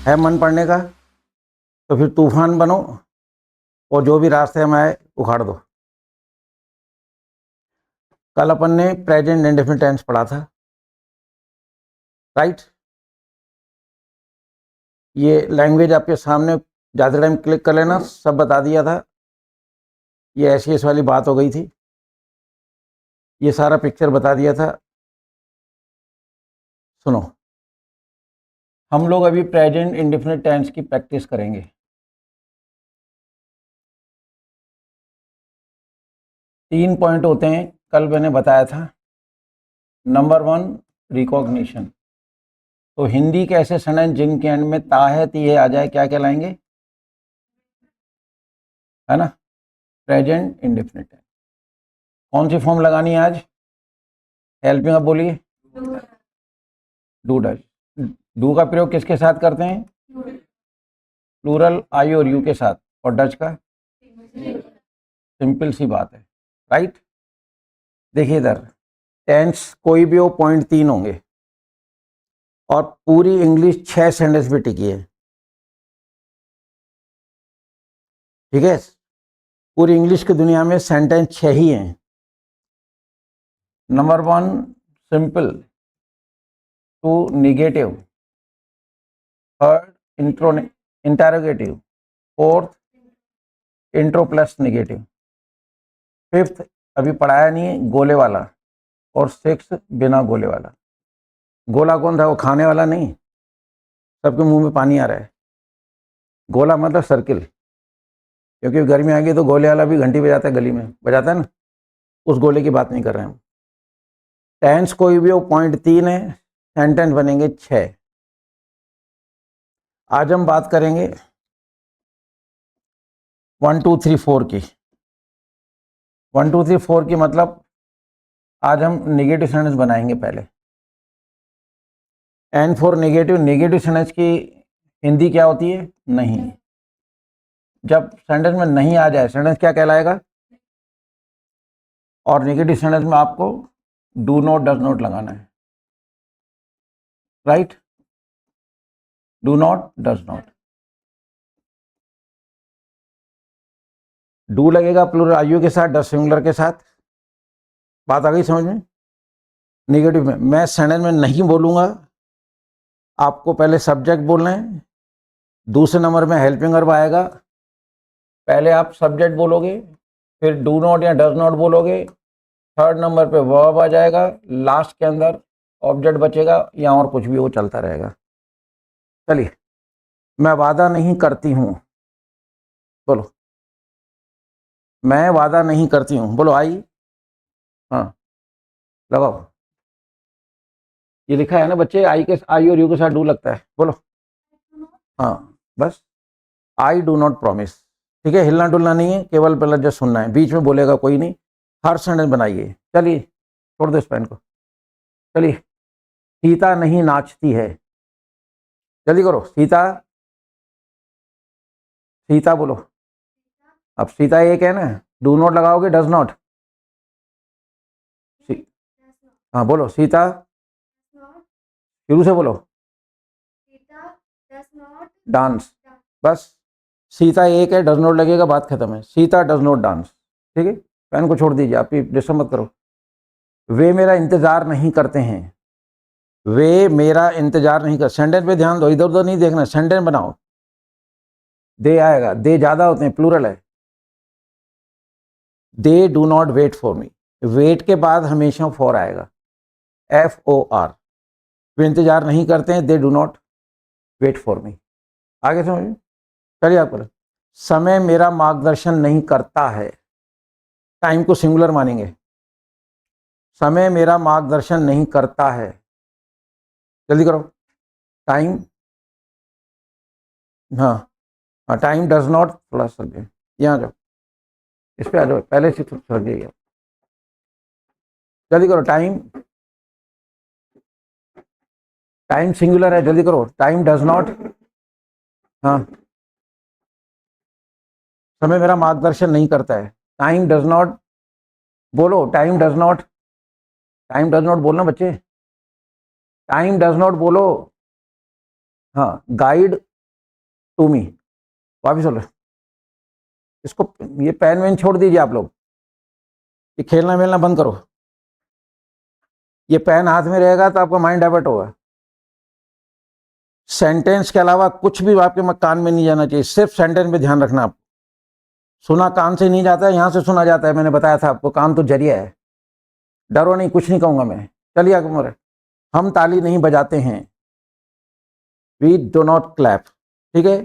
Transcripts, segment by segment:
है मन पढ़ने का? तो फिर तूफान बनो और जो भी रास्ते में आए उखाड़ दो। कल अपन ने प्रेजेंट इंडेफिनिट टेंस पढ़ा था, राइट? ये लैंग्वेज आपके सामने, ज़्यादा टाइम क्लिक कर लेना, सब बता दिया था। ये ऐसी वाली बात हो गई थी, ये सारा पिक्चर बता दिया था। सुनो, हम लोग अभी प्रेजेंट इंडेफिनिट टेंस की प्रैक्टिस करेंगे। तीन पॉइंट होते हैं, कल मैंने बताया था। Number 1, recognition. तो हिंदी के ऐसे सेंटेंस जिनके एंड में ता है ती आ जाए, क्या कहलाएंगे? है ना, प्रेजेंट इंडेफिनिट टेंस। कौन सी फॉर्म लगानी है आज? हेल्प में आप बोलिए। Do does. डू का प्रयोग किसके साथ करते हैं? प्लूरल आई और यू के साथ। और डज का? सिंपल सी बात है, राइट? देखिए इधर, टेंस कोई भी हो, पॉइंट 3 होंगे और पूरी इंग्लिश 6 सेंटेंस पे टिकी है। ठीक है, पूरी इंग्लिश की दुनिया में सेंटेंस 6 ही हैं। Number 1, simple two negative. Third, interrogative. Fourth, intro plus negative. Fifth, अभी पढ़ाया नहीं है, गोले वाला। और सिक्स, बिना गोले वाला। गोला कौन था? वो खाने वाला नहीं, सबके मुंह में पानी आ रहा है। गोला मतलब सर्किल, क्योंकि गर्मी आ गई तो गोले वाला भी घंटी बजाता है, गली में बजाता है ना, उस गोले की बात नहीं कर रहे हैं हम। टेंस कोई भी हो, पॉइंट 3 है, सेंटेंस बनेंगे 6। आज हम बात करेंगे 1 2 3 4 की। 1 2 3 4 की मतलब आज हम निगेटिव सेंटेंस बनाएंगे पहले। N for negative. Negative sentence की हिंदी क्या होती है? नहीं। जब सेंटेंस में नहीं आ जाए, सेंटेंस क्या कहलाएगा? और नेगेटिव सेंटेंस में आपको डू नॉट डज नॉट लगाना है, right? Do not does not. Do लगेगा प्लूरल आयु के साथ, डज सिंगुलर के साथ। बात आ गई समझ में? नेगेटिव में मैं सेंटेंस में नहीं बोलूंगा, आपको पहले सब्जेक्ट बोलना है, दूसरे नंबर में हेल्पिंग वर्ब आएगा। पहले आप सब्जेक्ट बोलोगे, फिर डू नॉट या डज नॉट बोलोगे, थर्ड नंबर पे वर्ब आ जाएगा, लास्ट के अंदर ऑब्जेक्ट बचेगा, या और कुछ भी वो चलता रहेगा। चलिए, मैं वादा नहीं करती हूँ, बोलो। मैं वादा नहीं करती हूँ, बोलो। आई, हाँ लगाओ। ये लिखा है ना बच्चे, आई और यू के साथ डू लगता है, बोलो। हाँ बस, आई डू नॉट प्रॉमिस। ठीक है, हिलना डुलना नहीं है, केवल पहले जस्ट सुनना है, बीच में बोलेगा कोई नहीं। हर सेंटेंस बनाइए। चलिए, छोड़ दो इस पेन को। चलिए, सीता नहीं नाचती है। जल्दी करो, सीता। सीता बोलो। अब सीता एक है ना, डू नॉट लगाओगे, डज नॉट। हाँ बोलो, सीता। शुरू से बोलो। डांस। बस, सीता एक है, डज नॉट लगेगा, बात खत्म है। Sita does not dance. ठीक है, पेन को छोड़ दीजिए, आप डिस्टर्ब मत करो। वे मेरा इंतजार नहीं करते हैं। वे मेरा इंतजार नहीं कर। सेंटेंस पे ध्यान दो, इधर उधर नहीं देखना, सेंटेंस बनाओ। दे आएगा, दे ज्यादा होते हैं, प्लूरल है। They do not wait for me. Wait के बाद हमेशा फॉर आएगा, FOR। वे इंतजार नहीं करते हैं, they do not wait for me. आगे समझ। चलिए आप बोलो। समय मेरा मार्गदर्शन नहीं करता है। टाइम को सिंगुलर मानेंगे। समय मेरा मार्गदर्शन नहीं करता है। जल्दी करो। टाइम, हाँ हाँ, टाइम डज नॉट। थोड़ा सा यहाँ जाओ, इस पे आ जाओ, पहले से थोड़ा जाइए। जल्दी करो। टाइम, टाइम सिंगुलर है, जल्दी करो। टाइम डज नॉट, हाँ, समय मेरा मार्गदर्शन नहीं करता है। टाइम डज नॉट, बोलो। Time does not, time does not बोलना बच्चे। टाइम डज नॉट बोलो। हाँ, गाइड टू मी। वापिस बोलो इसको, ये पेन वेन छोड़ दीजिए आप लोग, ये खेलना वेलना बंद करो। ये पेन हाथ में रहेगा तो आपका माइंड डाइवर्ट होगा। सेंटेंस के अलावा कुछ भी आपके कान में नहीं जाना चाहिए, सिर्फ सेंटेंस पे ध्यान रखना। आप सुना कान से नहीं जाता है, यहां से सुना जाता है। मैंने बताया था आपको, कान तो जरिया है। डरो नहीं, कुछ नहीं कहूंगा मैं। चलिए आगे मोरे। हम ताली नहीं बजाते हैं, वी डो नॉट क्लैप। ठीक है,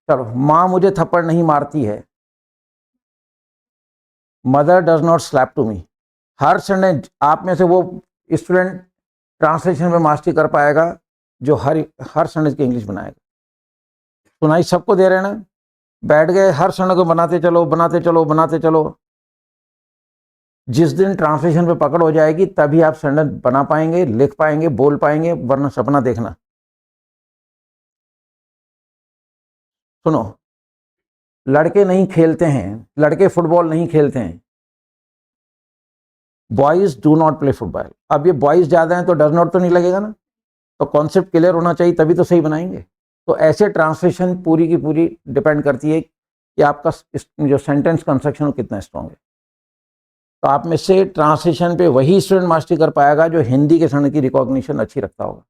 चलो। माँ मुझे थप्पड़ नहीं मारती है, mother does not slap to me. हर सेंटेंस आप में से वो स्टूडेंट ट्रांसलेशन में मास्टरी कर पाएगा जो हर सेंटेंस की इंग्लिश बनाएगा। सुनाई सबको दे रहे हैं ना, बैठ गए हर सेंटेंस को बनाते चलो बनाते चलो बनाते चलो। जिस दिन ट्रांसलेशन पे पकड़ हो जाएगी तभी आप सेंटेंस बना पाएंगे, लिख पाएंगे, बोल पाएंगे, वरना सपना देखना। सुनो, लड़के नहीं खेलते हैं, लड़के फुटबॉल नहीं खेलते हैं। Boys do not play football. अब ये बॉयज ज्यादा हैं तो डज नॉट तो नहीं लगेगा ना, तो कॉन्सेप्ट क्लियर होना चाहिए तभी तो सही बनाएंगे। तो ऐसे ट्रांसलेशन पूरी की पूरी डिपेंड करती है कि आपका जो सेंटेंस कंस्ट्रक्शन कितना स्ट्रांग है। तो आप में से ट्रांसलेशन पे वही स्टूडेंट मास्टरी कर पाएगा जो हिंदी के सण की रिकॉग्निशन अच्छी रखता होगा।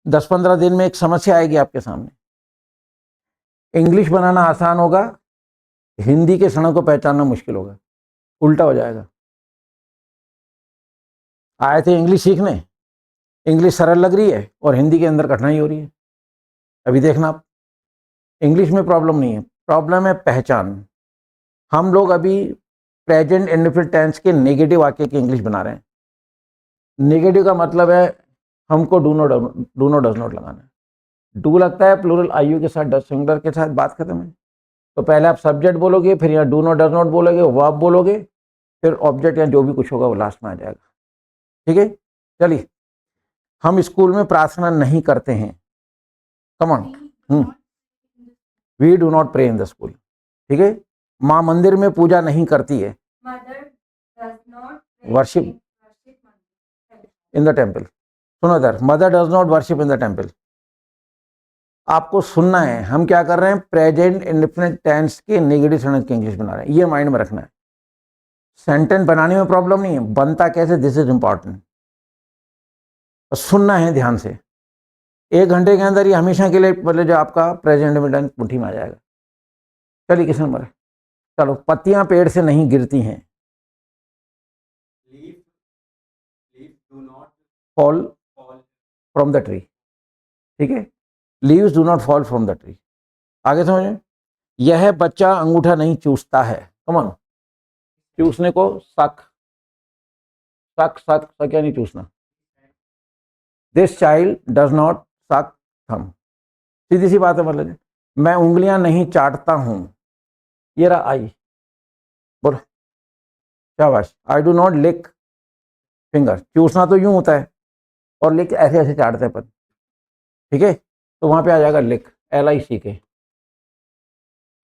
10-15 दिन में एक समस्या आएगी आपके सामने। इंग्लिश बनाना आसान होगा, हिंदी के सणों को पहचानना मुश्किल होगा, उल्टा हो जाएगा। आए थे इंग्लिश सीखने, इंग्लिश सरल लग रही है और हिंदी के अंदर कठिनाई हो रही है। अभी देखना आप, इंग्लिश में प्रॉब्लम नहीं है, प्रॉब्लम है पहचान। हम लोग अभी प्रेजेंट इंडेफिनिट टेंस के नेगेटिव वाक्य की इंग्लिश बना रहे हैं। नेगेटिव का मतलब है हमको डू नॉट डज नॉट लगाना है। डू लगता है प्लूरल आईयू के साथ, डज सिंगुलर के साथ, बात खत्म है। तो पहले आप सब्जेक्ट बोलोगे, फिर यहाँ डू नॉट डज नॉट बोलोगे, वर्ब बोलोगे, फिर ऑब्जेक्ट या जो भी कुछ होगा वो लास्ट में आ जाएगा। ठीक है, चलिए। हम स्कूल में प्रार्थना नहीं करते हैं, come on. We do not pray in the school. ठीक है, माँ मंदिर में पूजा नहीं करती है, वर्शिप इन द टेम्पल। सुनो इधर, mother does not worship in the temple. आपको सुनना है, हम क्या कर रहे हैं, प्रेजेंट इंडेफिनिट टेंस के नेगेटिव सेंटेंस की इंग्लिश बना रहे हैं, ये माइंड में रखना है। सेंटेंस बनाने में प्रॉब्लम नहीं है, बनता कैसे, दिस इज इंपॉर्टेंट। सुनना है ध्यान से। 1 घंटे के अंदर ये हमेशा के लिए मतलब जो आपका प्रेजेंट इंडेफिनिट टेंस मुट्ठी में आ जाएगा। चलिए किस नंबर है, चलो। पत्तियां पेड़ से नहीं गिरती हैं, फॉल फ्रॉम द ट्री। ठीक है, leaves do not fall from the tree. आगे समझे, यह बच्चा अंगूठा नहीं चूसता है, कम ऑन। चूसने को सक सक सक सक क्या नहीं चूसना। दिस चाइल्ड डज नॉट सक थम। सीधी सी बात है, मतलब मैं उंगलियां नहीं चाटता हूं, ये रहा आई। बोलो शाबाश। I do not lick finger. चूसना तो यूं होता है और लिक ऐसे ऐसे चाटते हैं पर। ठीक है, तो वहां पे आ जाएगा लिक, LIC के।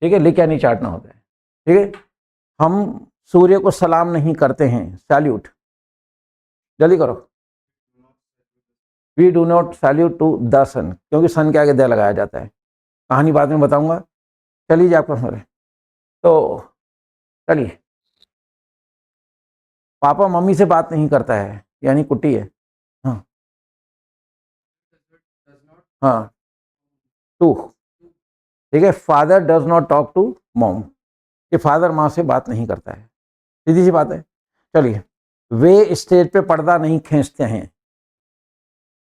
ठीक है, लिक या नहीं चाटना होता है। ठीक है, हम सूर्य को सलाम नहीं करते हैं, सैल्यूट। जल्दी करो, we do not salute to the sun, क्योंकि सन के आगे द लगाया जाता है। कहानी बाद में बताऊंगा। चलिए आपको समझ। तो चलिए, पापा मम्मी से बात नहीं करता है, यानी कुट्टी है। हाँ हाँ, टू। ठीक है, father does not talk to mom, कि फादर माँ से बात नहीं करता है, सीधी सी बात है। चलिए, वे स्टेज पे पर्दा नहीं खींचते हैं,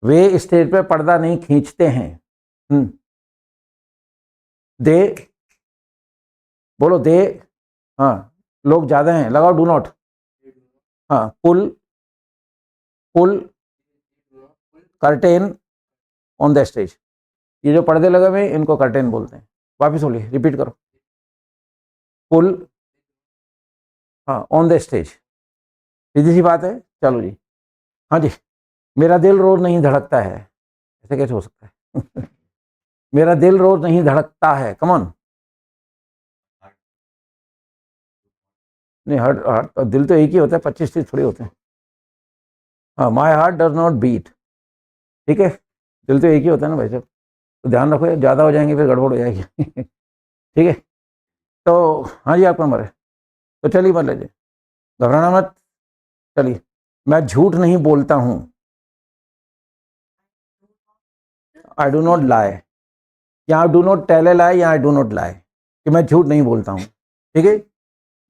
वे स्टेज पे पर्दा नहीं खींचते हैं। दे, बोलो दे। हाँ, लोग ज्यादा हैं, लगाओ डू नॉट। हाँ, पुल पुल कर्टेन ऑन द स्टेज। ये जो पर्दे लगे हुए हैं इनको कर्टेन बोलते हैं। वापिस बोलिए, रिपीट करो। पुल, हाँ, ऑन द स्टेज। सीधी सी बात है। चलो जी, हाँ जी। मेरा दिल रोज नहीं धड़कता है, ऐसे कैसे हो सकता है मेरा दिल रोज नहीं धड़कता है, कम ऑन। नहीं, हार्ट हार्ट दिल तो एक ही होता है, 25 चीज थोड़ी होते हैं। हाँ, my heart does not beat. ठीक है, दिल तो एक ही होता है ना भाई साहब। तो ध्यान रखो, ज़्यादा हो जाएंगे फिर गड़बड़ हो जाएगी। ठीक है, तो हाँ जी आपका नंबर है, तो चलिए मान लीजिए, घबराना मत। चलिए, मैं झूठ नहीं बोलता हूँ, आई डू नॉट लाई, यहाँ डू नॉट टेल ए लाई, यहाँ डू नॉट लाई, कि मैं झूठ नहीं बोलता हूँ। ठीक है,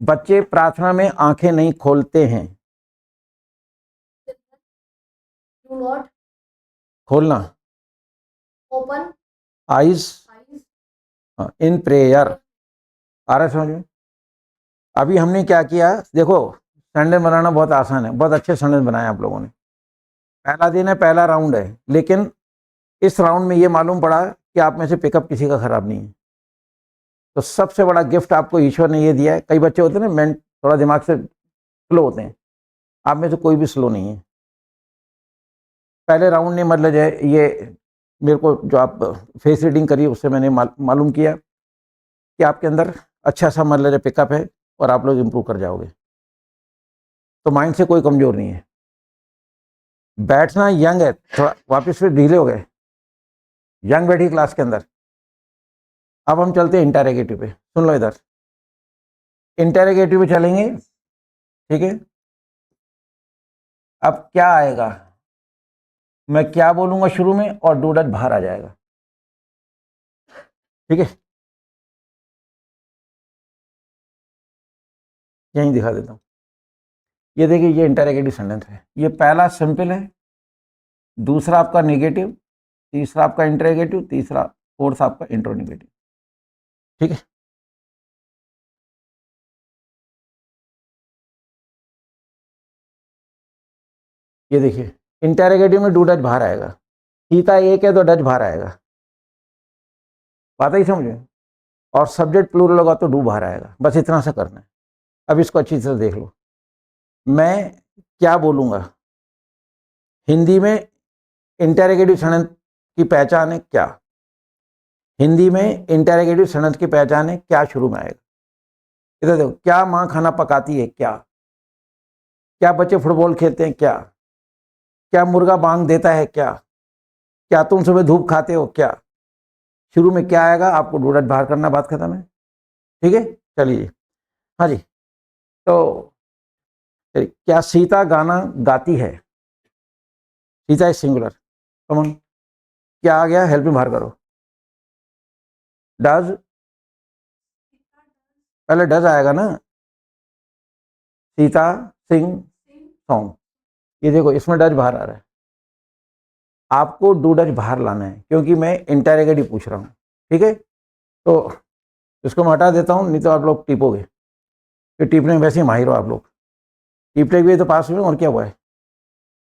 बच्चे प्रार्थना में आंखें नहीं खोलते हैं, खोलना, ओपन आइज इन प्रेयर। आ रहा है समझ में? अभी हमने क्या किया, देखो सेंटेंस बनाना बहुत आसान है, बहुत अच्छे सेंटेंस बनाए आप लोगों ने। पहला दिन है, पहला राउंड है, लेकिन इस राउंड में ये मालूम पड़ा कि आप में से पिकअप किसी का खराब नहीं है। तो सबसे बड़ा गिफ्ट आपको ईश्वर ने ये दिया है। कई बच्चे होते हैं ना मेंट, थोड़ा दिमाग से स्लो होते हैं, आप में से कोई भी स्लो नहीं है। पहले राउंड ने मतलब ये मेरे को जो आप फेस रीडिंग करी उससे मैंने मालूम किया कि आपके अंदर अच्छा सा मतलब पिकअप है और आप लोग इम्प्रूव कर जाओगे। तो माइंड से कोई कमज़ोर नहीं है। बैठना यंग है, थोड़ा वापस फिर ढीले हो गए, यंग बैठी क्लास के अंदर। अब हम चलते हैं इंटेरोगेटिव पे, सुन लो इधर, इंटेरोगेटिव पे चलेंगे। ठीक है, अब क्या आएगा, मैं क्या बोलूंगा शुरू में और डूडट बाहर आ जाएगा। ठीक है, यहीं दिखा देता हूं। ये देखिए, ये इंटेरोगेटिव सेंटेंस है। ये पहला सिंपल है, दूसरा आपका नेगेटिव, तीसरा आपका इंटेरोगेटिव, तीसरा फोर्थ आपका इंट्रोनेगेटिव। ठीक है, ये देखिए, इंटेरोगेटिव में डू डच बाहर आएगा, सीता एक है तो डच बाहर आएगा, बात ही समझे। और सब्जेक्ट प्लूरल होगा तो डू बाहर आएगा, बस इतना सा करना है। अब इसको अच्छी तरह देख लो, मैं क्या बोलूंगा, हिंदी में इंटेरोगेटिव सेंटेंस की पहचान है क्या, हिंदी में इंटेरोगेटिव सेंटेंस की पहचान है क्या, शुरू में आएगा। इधर देखो, क्या माँ खाना पकाती है, क्या, क्या बच्चे फुटबॉल खेलते हैं, क्या मुर्गा बांग देता है, क्या तुम सुबह धूप खाते हो, क्या। शुरू में क्या आएगा, आपको डूडट बाहर करना, बात खत्म है। ठीक है, चलिए, हाँ जी। तो क्या सीता गाना गाती है, सीता इज सिंगुलर, कमन, क्या आ गया, हेल्प में बाहर करो। डज, पहले डज आएगा ना, सीता सिंग सॉन्ग, ये देखो इसमें डज बाहर आ रहा है। आपको डू डज बाहर लाना है, क्योंकि मैं इंटेरोगेटिव पूछ रहा हूँ। ठीक है, तो इसको मैं हटा देता हूँ, नहीं तो आप लोग टिपोगे, कि टिपने में वैसे ही माहिर हो आप लोग, टिपने के भी तो पास हुए, और क्या हुआ है।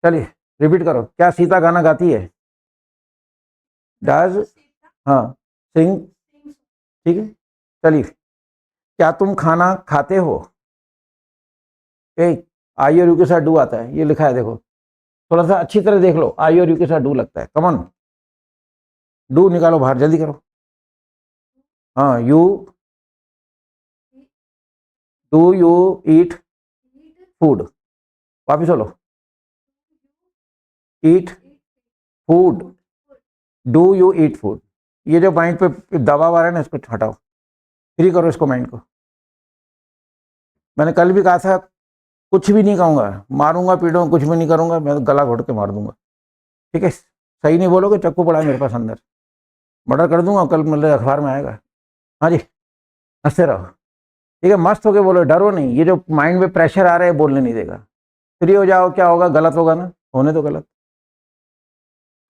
चलिए रिपीट करो, क्या सीता गाना गाती है, डज, हाँ, सिंग। ठीक है, चलिए, क्या तुम खाना खाते हो, ए आई और यू के साथ डू आता है, ये लिखा है देखो, थोड़ा सा अच्छी तरह देख लो, आई और यू के साथ डू लगता है, कमन, डू निकालो बाहर, जल्दी करो। हाँ, you, do you eat food, वापिस बोलो, eat food, do you eat food. ये जो माइंड पे दबाव आ रहा है ना, इसको हटाओ, फ्री करो इसको, माइंड को। मैंने कल भी कहा था, कुछ भी नहीं कहूँगा, मारूंगा पीटूंगा, कुछ भी नहीं करूंगा, मैं तो गला घोट के मार दूंगा। ठीक है, सही नहीं बोलोगे, चक्कू पड़ा है मेरे पास अंदर, मर्डर कर दूंगा, कल मतलब अखबार में आएगा। हाँ जी, हंसते रहो। ठीक है, मस्त होके बोलो, डरो नहीं, ये जो माइंड में प्रेशर आ रहा है बोलने नहीं देगा। फ्री हो जाओ, क्या होगा, गलत होगा ना, होने तो गलत,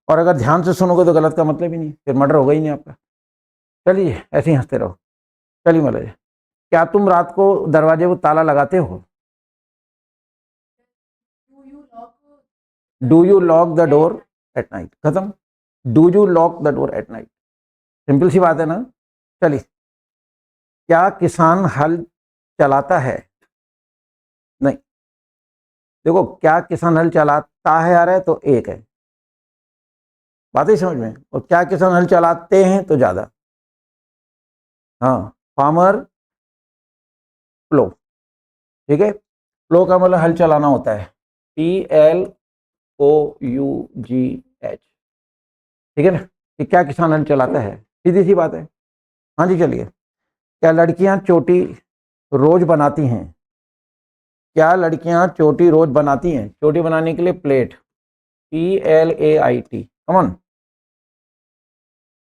और अगर ध्यान से सुनोगे तो गलत का मतलब ही नहीं, फिर मर्डर होगा ही नहीं आपका। चलिए ऐसे ही हंसते रहो। चलिए मतलब, क्या तुम रात को दरवाजे को ताला लगाते हो, do you lock the door at night, खत्म, do you lock the door at night, simple सी बात है ना। चलिए, क्या किसान हल चलाता है, नहीं, देखो क्या किसान हल चलाता है आ रहा है तो एक है, बात ही समझ में, और क्या किसान हल चलाते हैं तो ज्यादा। हाँ, फार्मर प्लो। ठीक है, प्लो का मतलब हल चलाना होता है, PLOUGH। ठीक है ना, कि क्या किसान हल चलाता है, सीधी सी बात है। हाँ जी चलिए। क्या लड़कियां चोटी रोज बनाती हैं? क्या लड़कियां चोटी रोज बनाती हैं? चोटी बनाने के लिए plait, PLAIT, come on,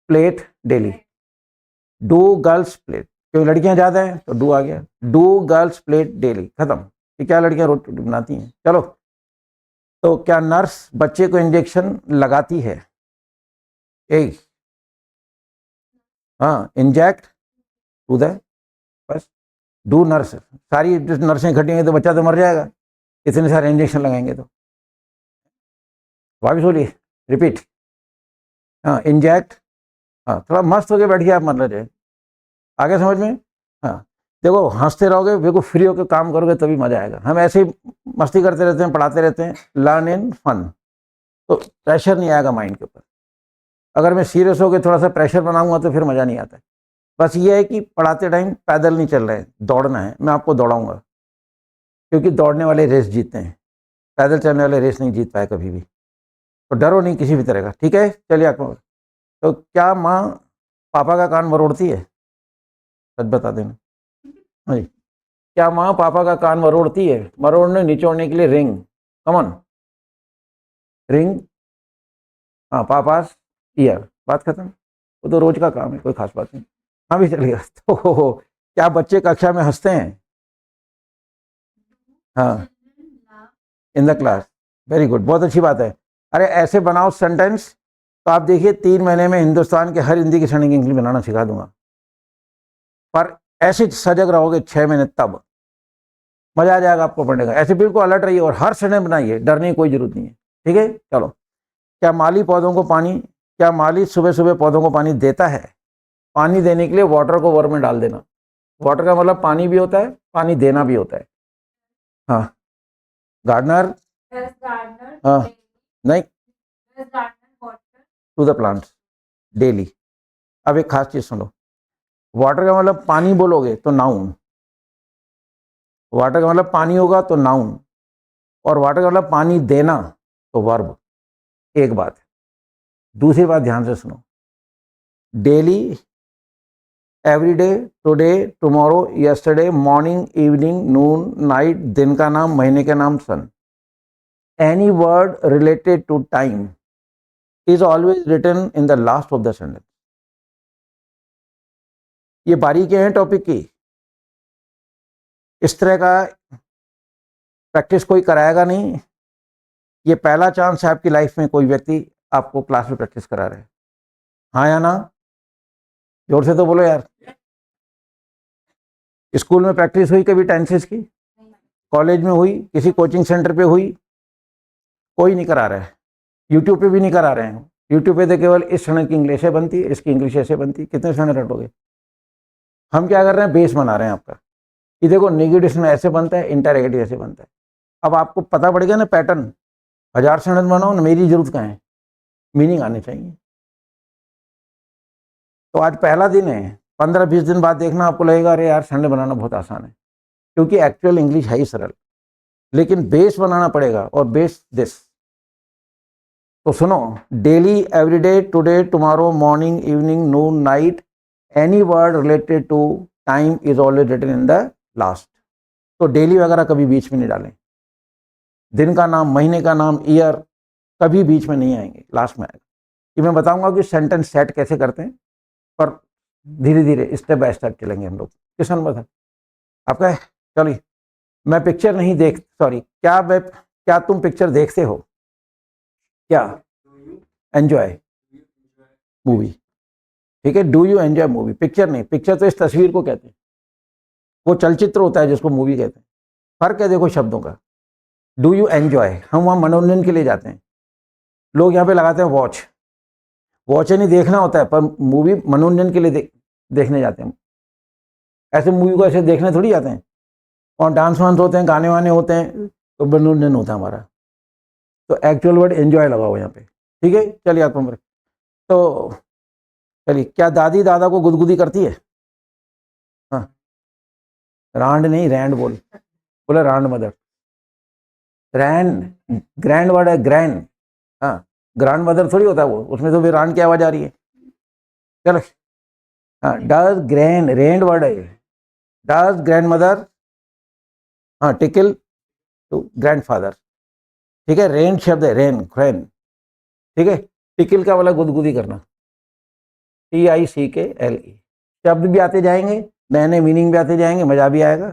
plait daily. Do girls plait, क्योंकि लड़कियां ज्यादा हैं तो डू आ गया, डू गर्ल्स प्लेट डेली, खत्म। कि क्या लड़कियां रोज चोटी बनाती हैं? चलो, तो क्या नर्स बच्चे को इंजेक्शन लगाती है? एक, हाँ, इंजेक्ट टू द, बस, डू नर्स। सारी नर्सें इकट्ठी होंगी तो बच्चा तो मर जाएगा, इतने सारे इंजेक्शन लगाएंगे तो। वापिस बोलिए, रिपीट। हाँ, इंजेक्ट। हाँ, थोड़ा मस्त होके बैठिए आप, मतलब है आगे समझ में। हाँ, देखो हंसते रहोगे, बिल्कुल फ्री होकर काम करोगे तभी मजा आएगा। हम ऐसे ही मस्ती करते रहते हैं, पढ़ाते रहते हैं, लर्न इन फन, तो प्रेशर नहीं आएगा माइंड के ऊपर। अगर मैं सीरियस होकर थोड़ा सा प्रेशर बनाऊंगा तो फिर मजा नहीं आता है। बस ये है कि पढ़ाते टाइम पैदल नहीं चल रहे हैं, दौड़ना है, मैं आपको दौड़ाऊंगा, क्योंकि दौड़ने वाले रेस जीतते हैं, पैदल चलने वाले रेस नहीं जीत पाए कभी भी। तो डरो नहीं किसी भी तरह का, ठीक है। चलिए आपको, तो क्या माँ पापा का कान मरोड़ती है? सच बता देना। हाँ जी। क्या माँ पापा का कान मरोड़ती है? मरोड़ने निचोड़ने के लिए रिंग, कमन, रिंग। हाँ, पापास ईयर, बात खत्म। वो तो रोज का काम है, कोई खास बात नहीं। हाँ भी चलिएगा। तो क्या बच्चे कक्षा में हंसते हैं? हाँ, in the class, very good, बहुत अच्छी बात है। अरे ऐसे बनाओ सेंटेंस, तो आप देखिए 3 महीने में हिंदुस्तान के हर हिंदी की सड़क इंग्लिश बनाना सिखा दूंगा। पर ऐसे सजग रहोगे 6 महीने, तब मजा आ जाएगा आपको पढ़ने का। ऐसे बिल्कुल अलर्ट रहिए और हर सेंटेंस बनाइए, डरने की कोई जरूरत नहीं है, ठीक है। चलो, क्या माली पौधों को पानी, क्या माली सुबह सुबह पौधों को पानी देता है? पानी देने के लिए वाटर को वर्ब में डाल देना। वाटर का मतलब पानी भी होता है, पानी देना भी होता है। हाँ, गार्डनर, हाँ, नहीं, टू द प्लांट्स डेली। अब एक खास चीज सुनो, वाटर का मतलब पानी बोलोगे तो नाउन, वाटर का मतलब पानी होगा तो नाउन, और वाटर का मतलब पानी देना तो वर्ब। एक बात। दूसरी बात ध्यान से सुनो, daily, every day, today, tomorrow, yesterday, morning, evening, noon, night, दिन का नाम, महीने का नाम, सन। Any word related to time is always written in the last of the sentence. ये बारीकियां हैं टॉपिक की, इस तरह का प्रैक्टिस कोई कराएगा नहीं। ये पहला चांस है आपकी लाइफ में, कोई व्यक्ति आपको क्लास में प्रैक्टिस करा रहे हैं। हाँ या ना? जोर से तो बोलो यार। स्कूल में प्रैक्टिस हुई कभी टेंसेस की? कॉलेज में हुई? किसी कोचिंग सेंटर पे हुई? कोई नहीं करा रहा है। यूट्यूब पे भी नहीं करा रहे हैं। यूट्यूब पे तो केवल इस क्षण की इंग्लिश है बनती है, इसकी इंग्लिश ऐसे बनती है, कितने क्षण रटोगे। हम क्या कर रहे हैं, बेस बना रहे हैं आपका, कि देखो नेगेटिव ऐसे बनता है, इंटरगेटिव ऐसे बनता है। अब आपको पता पड़ गया ना पैटर्न, 1000 बनाओ ना, मेरी जरूरत कहाँ है, मीनिंग आने चाहिए। तो आज पहला दिन है, 15-20 दिन बाद देखना आपको लगेगा अरे यार संडे बनाना बहुत आसान है, क्योंकि एक्चुअल इंग्लिश है ही सरल, लेकिन बेस बनाना पड़ेगा। और बेस दिस, तो सुनो, daily, everyday, today, tomorrow, morning, evening, noon, night, any word related to time is always written in the last. तो डेली वगैरह कभी बीच में नहीं डालें, दिन का नाम, महीने का नाम, ईयर कभी बीच में नहीं आएंगे, लास्ट में आएगा। कि मैं बताऊंगा कि सेंटेंस सेट कैसे करते हैं, पर धीरे धीरे स्टेप बाय स्टेप चलेंगे हम लोग। किस नंबर था आपका? चलिए, मैं पिक्चर नहीं देख, सॉरी, क्या तुम पिक्चर देखते हो? क्या एंजॉय मूवी, ठीक है, do you enjoy movie, picture नहीं। पिक्चर तो इस तस्वीर को कहते हैं, वो चलचित्र होता है जिसको मूवी कहते हैं। फर्क है देखो शब्दों का। डू यू एंजॉय, हम वहाँ मनोरंजन के लिए जाते हैं। लोग यहाँ पे लगाते हैं वॉच, वॉच नहीं देखना होता है, पर मूवी मनोरंजन के लिए देखने जाते हैं। ऐसे मूवी को ऐसे देखने थोड़ी जाते हैं, और डांस वांस होते हैं, गाने वाने होते हैं, तो मनोरंजन होता है हमारा। तो एक्चुअल वर्ड एंजॉय लगाओ यहाँ पे, ठीक है। चलिए आपको, तो चलिए, क्या दादी दादा को गुदगुदी करती है? हाँ, रांड नहीं, रैंड बोले रांड मदर, रैंड, ग्रैंड वर्ड है, ग्रैंड। हाँ, ग्रैंड मदर थोड़ी होता है वो, उसमें तो विरान की आवाज आ रही है। चलो, हाँ, डज ग्रैंड, रेंड वर्ड है, डज ग्रैंड मदर, हाँ, टिकल टू ग्रैंड फादर, ठीक है। रेन शब्द है, रेन, क्रैन, ठीक है। टिकल का वाला गुदगुदी करना, TICKLE। शब्द भी आते जाएंगे, नए नए मीनिंग भी आते जाएंगे, मजा भी आएगा।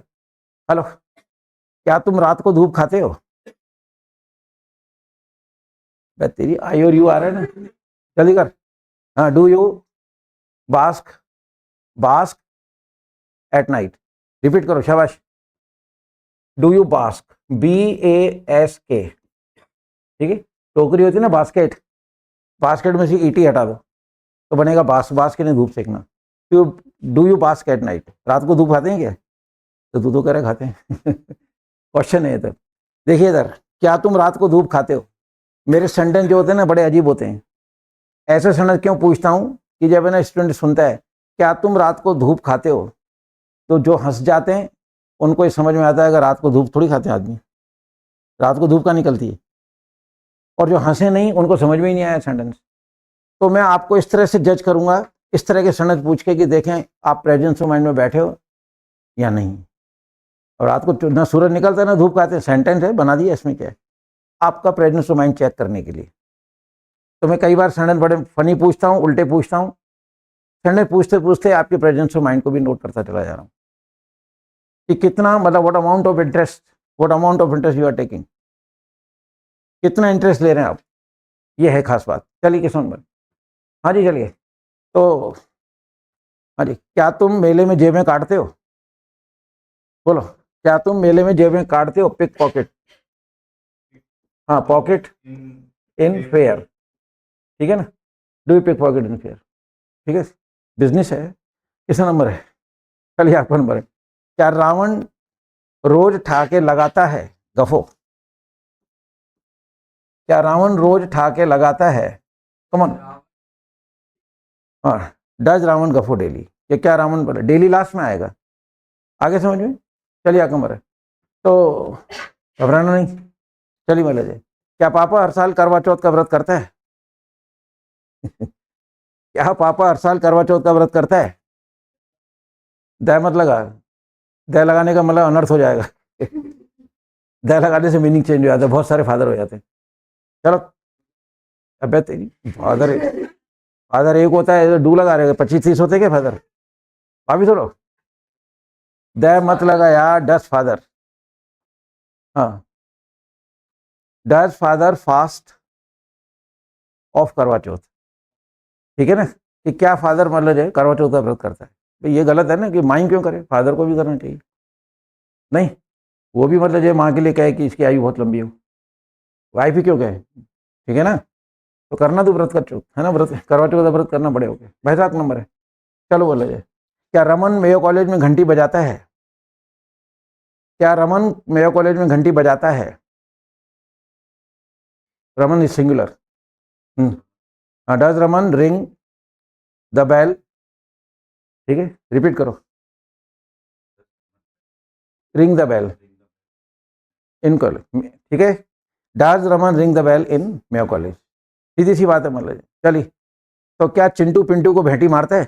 हेलो, क्या तुम रात को धूप खाते हो? तेरी आई और यू आ रहा है ना, जल्दी कर। हाँ, do you bask, bask at night, repeat करो, शाबाश। डू यू बास्क, BASK, ठीक है। टोकरी होती है ना बास्केट, बास्केट में से ईटी हटा दो तो बनेगा बास, बास के नहीं धूप सेकना। Do you bask at night, रात को धूप खाते हैं क्या? तो तू तो कह रहे खाते हैं। क्वेश्चन है इधर, देखिए इधर, क्या तुम रात को धूप खाते हो? मेरे सेंटेंस जो होते हैं ना बड़े अजीब होते हैं। ऐसे सेंटेंस क्यों पूछता हूँ कि जब है ना स्टूडेंट सुनता है क्या तुम रात को धूप खाते हो, तो जो हंस जाते हैं उनको ये समझ में आता है कि रात को धूप थोड़ी खाते हैं आदमी, रात को धूप का निकलती है। और जो हंसे नहीं उनको समझ में ही नहीं आया सेंटेंस। तो मैं आपको इस तरह से जज करूंगा, इस तरह के सेंटेंस पूछ के कि देखें आप प्रेजेंस ऑफ माइंड में बैठे हो या नहीं। और रात को ना सूरज निकलता है ना धूप खाते हैं, सेंटेंस है, बना दिया, इसमें क्या है? आपका प्रेजेंस ऑफ माइंड चेक करने के लिए। तो मैं कई बार सेंटेंस बड़े फनी पूछता हूँ, उल्टे पूछता हूँ। सेंटेंस पूछते पूछते आपके प्रेजेंस ऑफ माइंड को भी नोट करता चला जा रहा हूँ कि कितना, मतलब what amount of interest, what amount of interest you are taking, कितना इंटरेस्ट ले रहे हैं आप, ये है खास बात। चलिए किसान भाई, हाँ जी चलिए। तो हाँ जी, क्या तुम मेले में जेबें काटते हो? बोलो, क्या तुम मेले में जेबें काटते हो? पिक पॉकेट, हाँ, पॉकेट इन फेयर, ठीक है ना। Do you pick pocket in fair, ठीक है, बिजनेस है। किस नंबर है? चलिए आपका नंबर है। क्या रावण रोज ठाके लगाता है? गफो, क्या रावण रोज ठाके लगाता है? कमन, हाँ, डज रावण गफो डेली, ये क्या रावण बोले डेली लास्ट में आएगा, आगे समझ में। चलिए आपका नंबर है। तो घबराना नहीं, चलिए बोला जाए। क्या पापा हर साल करवा चौथ का व्रत करता है? क्या पापा हर साल करवा चौथ का व्रत करता है? दय मत लगा, दय लगाने का मतलब अनर्थ हो जाएगा। दय लगाने से मीनिंग चेंज हो जाता है, बहुत सारे फादर हो जाते हैं। चलो, अबे तेरी फादर, फादर एक होता है, डू लगा रहे 25-30 होते क्या फादर? अभी थोड़ा दय मत लगा यार, डस फादर, हाँ, डज फादर फास्ट ऑफ करवा चौथ, ठीक है ना। कि क्या फादर मतलब जो है करवा चौथ का व्रत करता है? भाई ये गलत है ना कि माँ क्यों करे, फादर को भी करना चाहिए। नहीं, वो भी मतलब जो माँ के लिए कहे कि इसकी आयु बहुत लंबी हो, वाइफ ही क्यों कहे, ठीक है ना। तो करना तो व्रत कर चौथ है ना, व्रत करवा चौथ का व्रत करना बड़े हो गए। भाई साहब नंबर है, चलो बोला जाए। क्या रमन मेयो कॉलेज में घंटी बजाता है? क्या रमन मेयो कॉलेज में घंटी बजाता है? Raman is singular. Does Raman ring the bell, ठीक है, रिपीट करो, ring the bell in college, ठीक है। Does Raman ring the bell in Mayo College, सीधी सी बात है मतलब। चलिए, तो क्या चिंटू पिंटू को भेंटी मारता है?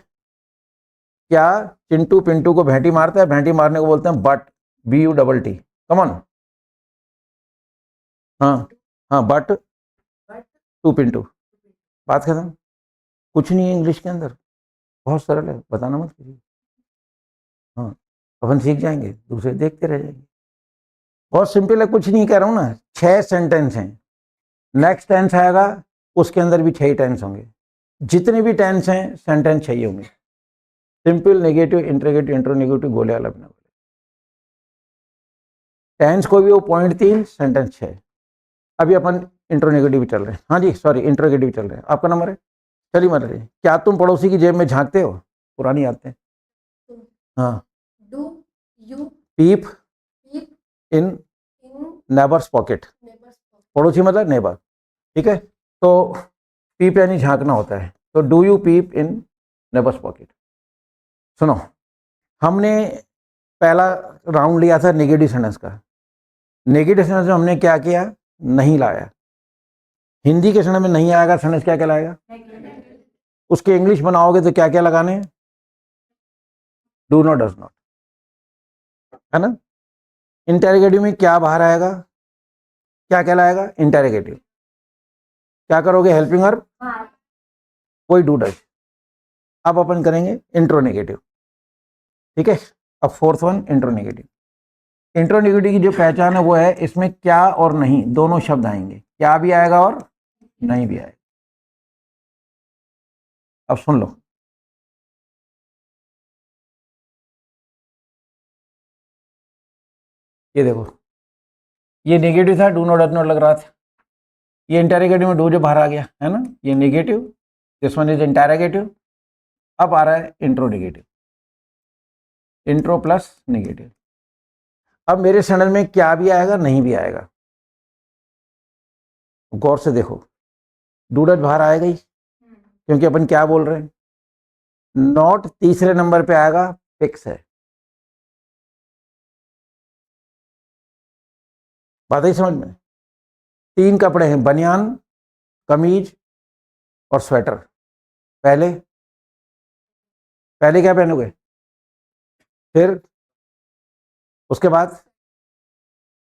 क्या चिंटू पिंटू को भेंटी मारता है? भेंटी मारने को बोलते हैं बट, BUTT, कमॉन, हाँ हाँ, बट टू पिंटू, बात खत्म। कुछ नहीं है इंग्लिश के अंदर, बहुत सरल है, बताना मत कीजिए। हाँ, अपन सीख जाएंगे, दूसरे देखते रह जाएंगे। बहुत सिंपल है, कुछ नहीं कह रहा हूँ ना। 6 सेंटेंस हैं, नेक्स्ट टेंस आएगा उसके अंदर भी 6 ही टेंस होंगे। जितने भी टेंस हैं सेंटेंस 6 ही होंगे, सिंपल, नेगेटिव, इंट्रोगेटिव, इंट्रोनेगेटिव, गोले वाला बना। टेंस को भी वो 0.3, सेंटेंस 6। अभी अपन इंट्रोनेगेटिव चल रहे हैं, हाँ जी सॉरी, इंट्रोगेटिव चल रहे हैं। आपका नंबर है, चलिए मत रही। क्या तुम पड़ोसी की जेब में झांकते हो? पुरानी आदतें, हाँ। Do you peep peep in in neighbour's pocket, neighbor's pocket? पड़ोसी मतलब नेबर, ठीक है। तो पीप यानी झांकना होता है, तो do you peep in neighbour's pocket. सुनो, हमने पहला राउंड लिया था नेगेटिव सेंटेंस का। नेगेटिव सेंटेंस में हमने क्या किया, नहीं लाया, हिंदी के सेंटेंस में नहीं आएगा, सेंटेंस क्या कहलाएगा? उसके इंग्लिश बनाओगे तो क्या क्या लगाने हैं? डू नॉट, डज नॉट, है ना? इंटेरोगेटिव में क्या बाहर आएगा? क्या कहलाएगा? इंटेरोगेटिव। क्या करोगे? हेल्पिंग वर्ब, कोई डू डज। अब अपन करेंगे इंट्रोनेगेटिव, ठीक है? अब फोर्थ वन इंट्रोनेगेटिव। इंट्रोनेगेटिव की जो पहचान है वो है इसमें क्या और नहीं दोनों शब्द आएंगे, क्या भी आएगा और नहीं भी आएगा। अब सुन लो, ये देखो, ये नेगेटिव था, डू नॉट डज नॉट लग रहा था। ये इंटेरोगेटिव में डू जो बाहर आ गया है ना, ये negative, this one is interrogative. अब आ रहा है इंट्रोनेगेटिव, इंट्रो प्लस नेगेटिव। अब मेरे सेंटेंस में क्या भी आएगा, नहीं भी आएगा। गौर से देखो, डू डज बाहर आएगा ही, क्योंकि अपन क्या बोल रहे हैं? नॉट तीसरे नंबर पे आएगा, फिक्स है। बात ही समझ में? 3 कपड़े हैं, बनियान, कमीज और स्वेटर। पहले पहले क्या पहनोगे? फिर उसके बाद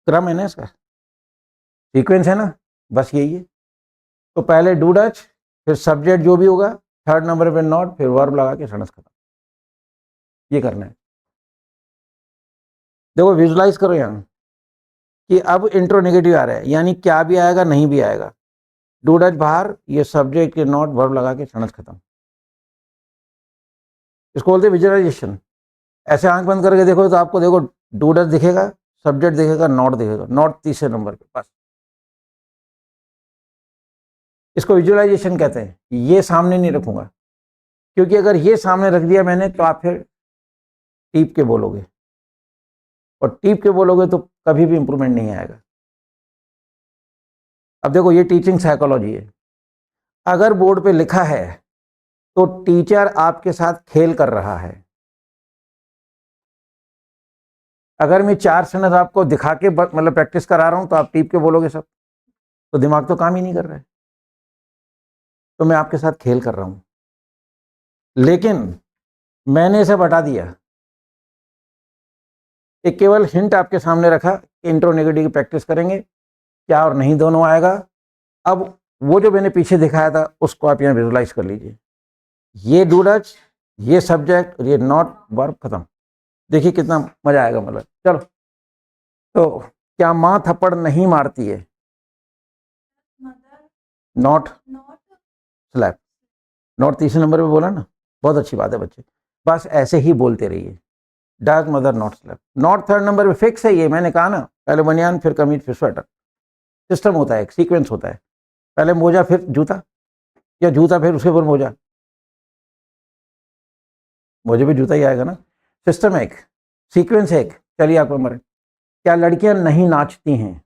क्रम है ना, इसका सीक्वेंस है ना, बस यही है। तो पहले डू डज, फिर सब्जेक्ट जो भी होगा, थर्ड नंबर पे नॉट, फिर वर्ब लगा के सेंटेंस खत्म। ये करना है। देखो विजुलाइज करो यहाँ कि अब इंट्रोनेगेटिव आ रहा है, यानी क्या भी आएगा, नहीं भी आएगा। डू डज बाहर, ये सब्जेक्ट के नॉट, वर्ब लगा के सेंटेंस खत्म। इसको बोलते हैं विजुअलाइजेशन। ऐसे आंख बंद करके देखो तो आपको देखो डू डज दिखेगा, सब्जेक्ट दिखेगा, नॉट दिखेगा, नॉट तीसरे नंबर पे, बस। इसको विजुअलाइजेशन कहते हैं। ये सामने नहीं रखूंगा, क्योंकि अगर ये सामने रख दिया मैंने तो आप फिर टीप के बोलोगे, और टीप के बोलोगे तो कभी भी इंप्रूवमेंट नहीं आएगा। अब देखो, ये टीचिंग साइकोलॉजी है। अगर बोर्ड पे लिखा है तो टीचर आपके साथ खेल कर रहा है। अगर मैं 4 सेंटेंस आपको दिखा के मतलब प्रैक्टिस करा रहा हूं तो आप टीप के बोलोगे सब, तो दिमाग तो काम ही नहीं कर रहा है। तो मैं आपके साथ खेल कर रहा हूं, लेकिन मैंने इसे बता दिया। एक केवल हिंट आपके सामने रखा, इंट्रोनेगेटिव की प्रैक्टिस करेंगे, क्या और नहीं दोनों आएगा। अब वो जो मैंने पीछे दिखाया था उसको आप यहाँ विजुलाइज कर लीजिए। ये डू डज, ये सब्जेक्ट और ये नॉट, वर्ब, खत्म। देखिए कितना मजा आएगा। मतलब चलो, तो क्या माँ थप्पड़ नहीं मारती है? Not slap. नॉट तीसरे नंबर पे बोला ना, बहुत अच्छी बात है बच्चे, बस ऐसे ही बोलते रहिए। Does mother not slap. Not third number पे फिक्स है, ये मैंने कहा ना, पहले बनियान, फिर कमीज, फिर स्वेटर। सिस्टम होता है, एक सीक्वेंस होता है। पहले मोजा, फिर जूता, या जूता फिर उसके ऊपर मोजा, मोजे पे जूता ही आएगा ना। सिस्टम है एक, सीक्वेंस है एक। चलिए आपको नंबर, क्या लड़कियां नहीं नाचती हैं?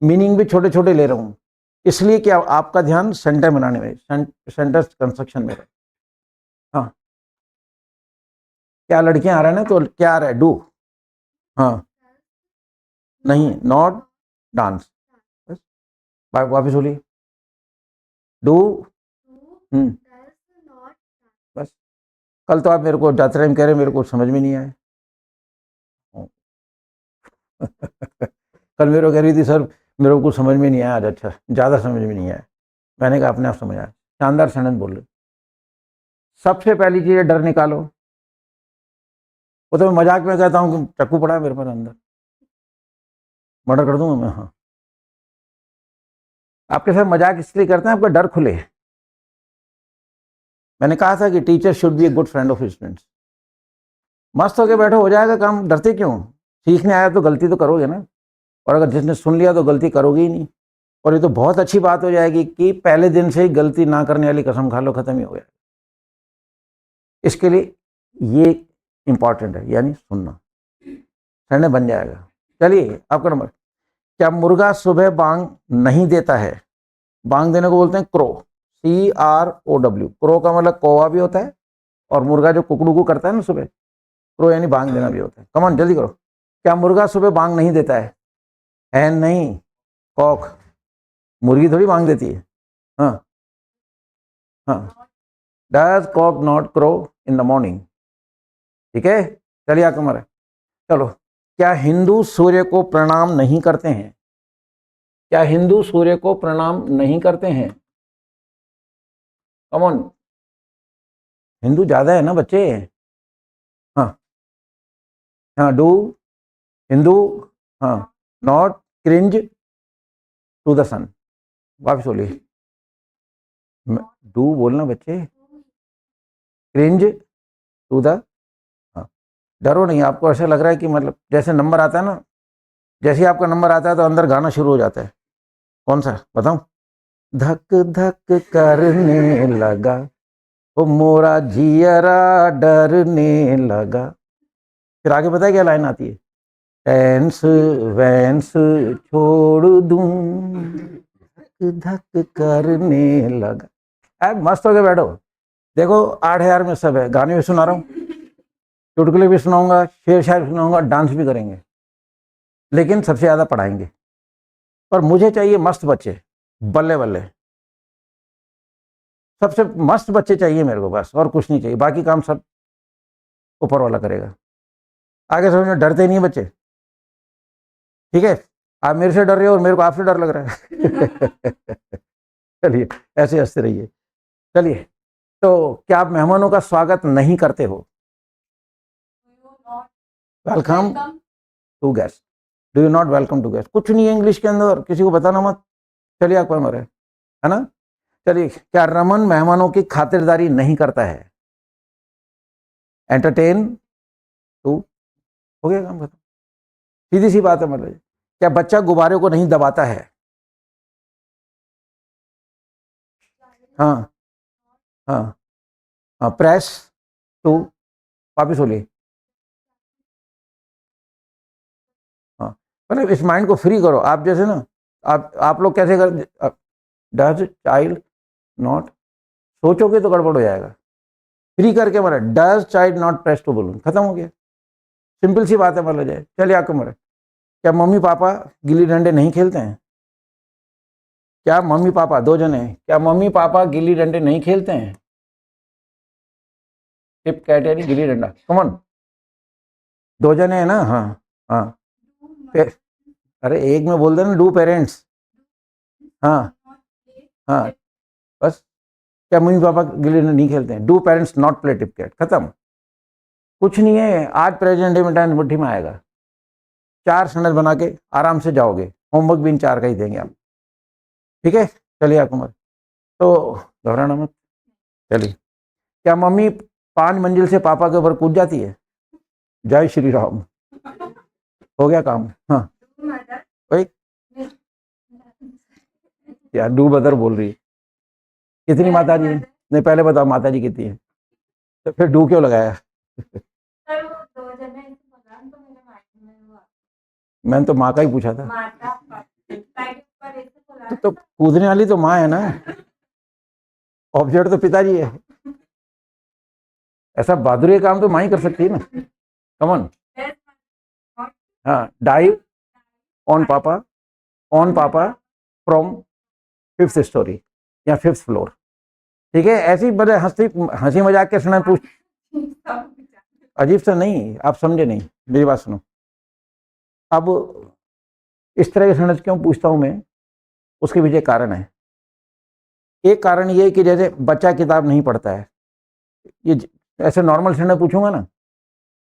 मीनिंग भी छोटे छोटे ले रहा हूं, इसलिए कि आपका ध्यान सेंटर बनाने में, सेंटर कंस्ट्रक्शन में रहे। हाँ, क्या लड़कियां आ रहा है ना, तो क्या आ रहा है? डू। हाँ, नहीं, नॉट डांस। बस वापिस बोलिए, डू। बस। कल तो आप मेरे को जात्रा में कह रहे, मेरे को समझ में नहीं आया। कल मेरे को कह रही थी सर मेरे को कुछ समझ में नहीं आया आज। अच्छा, ज़्यादा समझ में नहीं आया। मैंने कहा अपने आप समझ आया। शानदार सेंटेंस बोल रहे। सबसे पहली चीज़ है डर निकालो। वो तो मैं मजाक में कहता हूँ कि चक्कू पड़ा है मेरे पर अंदर, मर्डर कर दूंगा मैं। हाँ, आपके साथ मजाक इसलिए करते हैं आपका डर खुले। मैंने कहा था कि teacher should be a good friend of students. मस्त होके बैठो, हो जाएगा काम, डरते क्यों? सीखने आया तो गलती तो करोगे ना, और अगर जिसने सुन लिया तो गलती करोगे ही नहीं। और ये तो बहुत अच्छी बात हो जाएगी कि पहले दिन से ही गलती ना करने वाली कसम खा लो, खत्म ही हो गया। इसके लिए ये इंपॉर्टेंट है, यानी सुनना, सहने बन जाएगा। चलिए आपका नंबर, क्या मुर्गा सुबह बांग नहीं देता है? बांग देने को बोलते हैं क्रो, CROW। क्रो का मतलब कौवा भी होता है, और मुर्गा जो कुकड़ू करता है ना सुबह, क्रो यानी बांग देना भी होता है। कमान जल्दी करो, क्या मुर्गा सुबह बांग नहीं देता है? नहीं, कॉक। मुर्गी थोड़ी मांग देती है। हाँ हाँ, does cock not crow in the morning. ठीक है, चलिए आगे हमारे, चलो। क्या हिंदू सूर्य को प्रणाम नहीं करते हैं? क्या हिंदू सूर्य को प्रणाम नहीं करते हैं? कम ऑन, हिंदू ज्यादा है ना बच्चे। हाँ हाँ, डू हिंदू, हाँ, नॉट क्रिंज टू द सन। वापस बोलिए, डू बोलना बच्चे, क्रिंज टू द, हाँ। डरो नहीं, आपको ऐसा लग रहा है कि मतलब जैसे नंबर आता है ना, जैसे ही आपका नंबर आता है तो अंदर गाना शुरू हो जाता है। कौन सा बताऊं? धक धक करने लगा, वो मोरा जियरा डरने लगा। फिर आगे पता है क्या लाइन आती है? टेंस वेंस छोड़ दूं, धक धक करने लगा। मस्त हो गए, बैठो। देखो 8,000 में सब है, गाने भी सुना रहा हूँ, चुटकुले भी सुनाऊंगा, शेर शायर भी सुनाऊंगा, डांस भी करेंगे, लेकिन सबसे ज्यादा पढ़ाएंगे। पर मुझे चाहिए मस्त बच्चे, बल्ले बल्ले, सबसे मस्त बच्चे चाहिए मेरे को, बस और कुछ नहीं चाहिए, बाकी काम सब ऊपर वाला करेगा। आगे समझ में, डरते नहीं है बच्चे। ठीक है, आप मेरे से डर रहे हो और मेरे को आपसे डर लग रहा है। चलिए, ऐसे हंसते रहिए। चलिए, तो क्या आप मेहमानों का स्वागत नहीं करते हो? Welcome to guest, do you not welcome to guest? कुछ नहीं है इंग्लिश के अंदर, किसी को बताना मत। चलिए आप मरे, है ना। चलिए, क्या रमन मेहमानों की खातिरदारी नहीं करता है? एंटरटेन टू, हो गया काम खत्म। सीधी सी बात है, मतलब क्या बच्चा गुब्बारे को नहीं दबाता है? हाँ हाँ हाँ, प्रेस टू, वापिस बोलिए। हाँ, मतलब इस माइंड को फ्री करो। आप जैसे ना, आप लोग कैसे कर, डज चाइल्ड नॉट, सोचोगे तो गड़बड़ हो जाएगा। फ्री करके मारा, does child not press to balloon, खत्म हो गया। सिंपल सी बात है, मतलब जाए। चलिए आपको मरे, क्या मम्मी पापा गिल्ली डंडे नहीं खेलते हैं? क्या मम्मी पापा, दो जने, क्या मम्मी पापा गिल्ली डंडे नहीं खेलते हैं? टिप कैटेरी गिल्ली डंडा, कमन, दो जने हैं ना। हाँ हाँ, अरे एक में बोल देना, डू पेरेंट्स। हाँ हाँ, बस। क्या मम्मी पापा गिल्ली डंडा नहीं खेलते हैं? Do parents not play tip cat, खत्म। कुछ नहीं है, आज प्रेजेंट डे में टाइम मुट्ठी में आएगा। 4 सेंटेंस बना के आराम से जाओगे, होमवर्क भी इन 4 का ही देंगे आप। ठीक है, चलिए आप उमर, तो घबराना मत। चलिए, क्या मम्मी 5 मंजिल से पापा के ऊपर कूद जाती है? जय श्री राम, हो गया काम। हाँ, भाई यार, डू मदर बोल रही है। कितनी माता जी? नहीं, पहले बताओ माता जी कितनी है, तो फिर डू क्यों लगाया? मैंने तो माँ का ही पूछा था। तो कूदने वाली तो माँ है ना, ऑब्जेक्ट तो पिताजी है। ऐसा बहादुरी काम तो माँ ही कर सकती है ना। कमन, हाँ, डाइव ऑन पापा फ्रॉम 5th स्टोरी या 5th फ्लोर। ठीक है, ऐसी बड़े हंसी मजाक के सुना पूछ, अजीब सा नहीं, आप समझे नहीं, मेरी बात सुनो। अब इस तरह के सेंटेंस क्यों पूछता हूं मैं, उसके पीछे कारण है। एक कारण ये है कि जैसे बच्चा किताब नहीं पढ़ता है, ये ऐसे नॉर्मल सेंटेंस पूछूंगा ना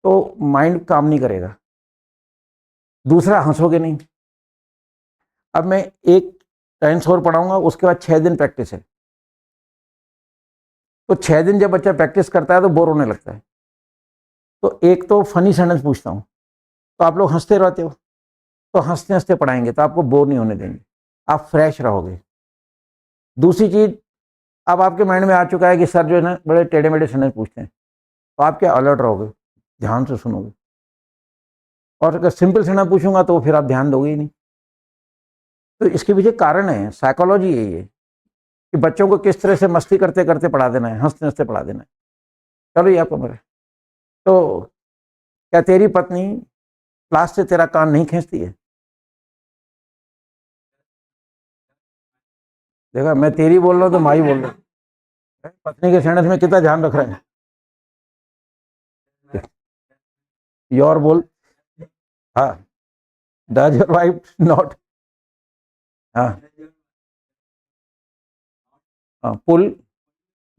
तो माइंड काम नहीं करेगा। दूसरा, हंसोगे नहीं। अब मैं एक टेंस और पढ़ाऊंगा, उसके बाद 6 दिन प्रैक्टिस है। तो 6 दिन जब बच्चा प्रैक्टिस करता है तो बोर होने लगता है। तो एक तो फनी सेंटेंस पूछता हूँ, तो आप लोग हंसते रहते हो, तो हंसते हंसते पढ़ाएंगे तो आपको बोर नहीं होने देंगे, आप फ्रेश रहोगे। दूसरी चीज, अब आपके माइंड में आ चुका है कि सर जो है ना बड़े टेढ़े मेढ़े सेंटेंस पूछते हैं, तो आप क्या अलर्ट रहोगे, ध्यान से सुनोगे। और अगर सिंपल सेंटेंस पूछूंगा तो फिर आप ध्यान दोगे ही नहीं। तो इसके पीछे कारण है, साइकोलॉजी है ये, कि बच्चों को किस तरह से मस्ती करते करते पढ़ा देना है, हंसते हंसते पढ़ा देना है। चलो ये आपको मेरे, तो क्या तेरी पत्नी क्लास से तेरा कान नहीं खींचती है? देखा, मैं तेरी बोल रहा हूँ तो माई बोल रहा हूँ। पत्नी के सेंटेंस में कितना ध्यान रख रहे हैं। योर बोल, हाँ, डज योर वाइफ नॉट, हाँ, पुल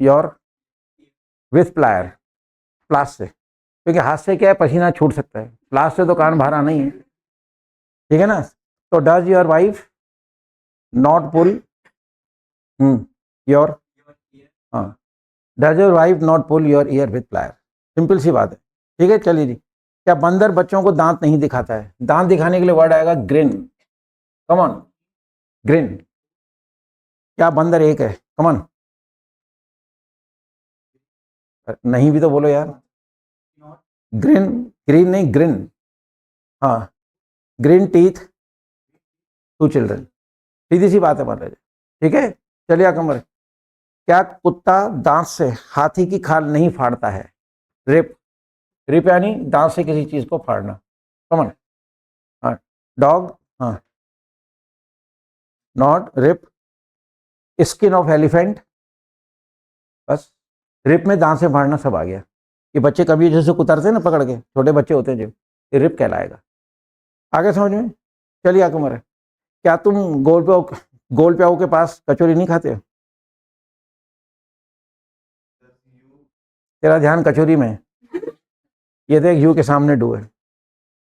योर विथ प्लायर, प्लास से, क्योंकि हाथ से क्या है, पसीना छूट सकता है, प्लास से तो कान बाहर आना ही है, ठीक है ना। तो does your wife not pull your, हाँ, does your wife not pull your ear with plier, simple सी बात है, ठीक है। चलिए जी, क्या बंदर बच्चों को दांत नहीं दिखाता है? दांत दिखाने के लिए वर्ड आएगा ग्रिन, कम ऑन, ग्रिन। क्या बंदर एक है? कम ऑन, नहीं भी तो बोलो यार। ग्रिन, ग्रीन नहीं, ग्रिन, हाँ, ग्रीन टीथ टू चिल्ड्रन, सीधी सी बात है मान लीजिए, ठीक है। चलिए कमर, क्या कुत्ता दांत से हाथी की खाल नहीं फाड़ता है? रिप, रिप यानी दांत से किसी चीज को फाड़ना, कमन, हाँ, डॉग, हाँ, not rip skin off elephant, बस, रिप में दांत से फाड़ना सब आ गया। ये बच्चे कभी जैसे कुतरते हैं ना पकड़ के, छोटे बच्चे होते हैं जो, ये रिप कहलाएगा। आगे समझ में? चलिए कुमार, क्या तुम गोल प्याऊ के पास कचौरी नहीं खाते हो? तेरा ध्यान कचौरी में है, ये देख यू के सामने डू है,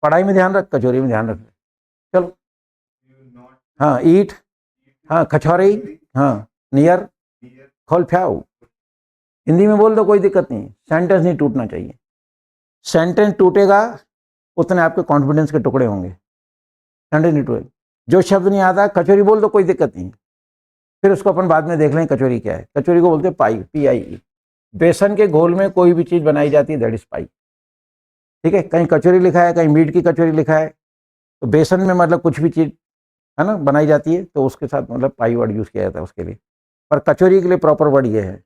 पढ़ाई में ध्यान रख, कचौरी में ध्यान रख, चलो, हाँ, ईट, हाँ, कचौरी, हाँ, नियर, खोल फ्याऊ, हिंदी में बोल दो, कोई दिक्कत नहीं, सेंटेंस नहीं टूटना चाहिए। सेंटेंस टूटेगा उतने आपके कॉन्फिडेंस के टुकड़े होंगे, सेंटेंस नहीं टूटेगा। जो शब्द नहीं आता, कचौरी बोल दो, कोई दिक्कत नहीं, फिर उसको अपन बाद में देख लें कचौरी क्या है। कचौरी को बोलते हैं पाई, PIE। बेसन के घोल में कोई भी चीज बनाई जाती है, दैट इज पाई, ठीक है। कहीं कचौरी लिखा है, कहीं मीट की कचौरी लिखा है, तो बेसन में मतलब कुछ भी चीज है ना बनाई जाती है, तो उसके साथ मतलब पाई वर्ड यूज किया जाता है उसके लिए। पर कचौरी के लिए प्रॉपर वर्ड ये है।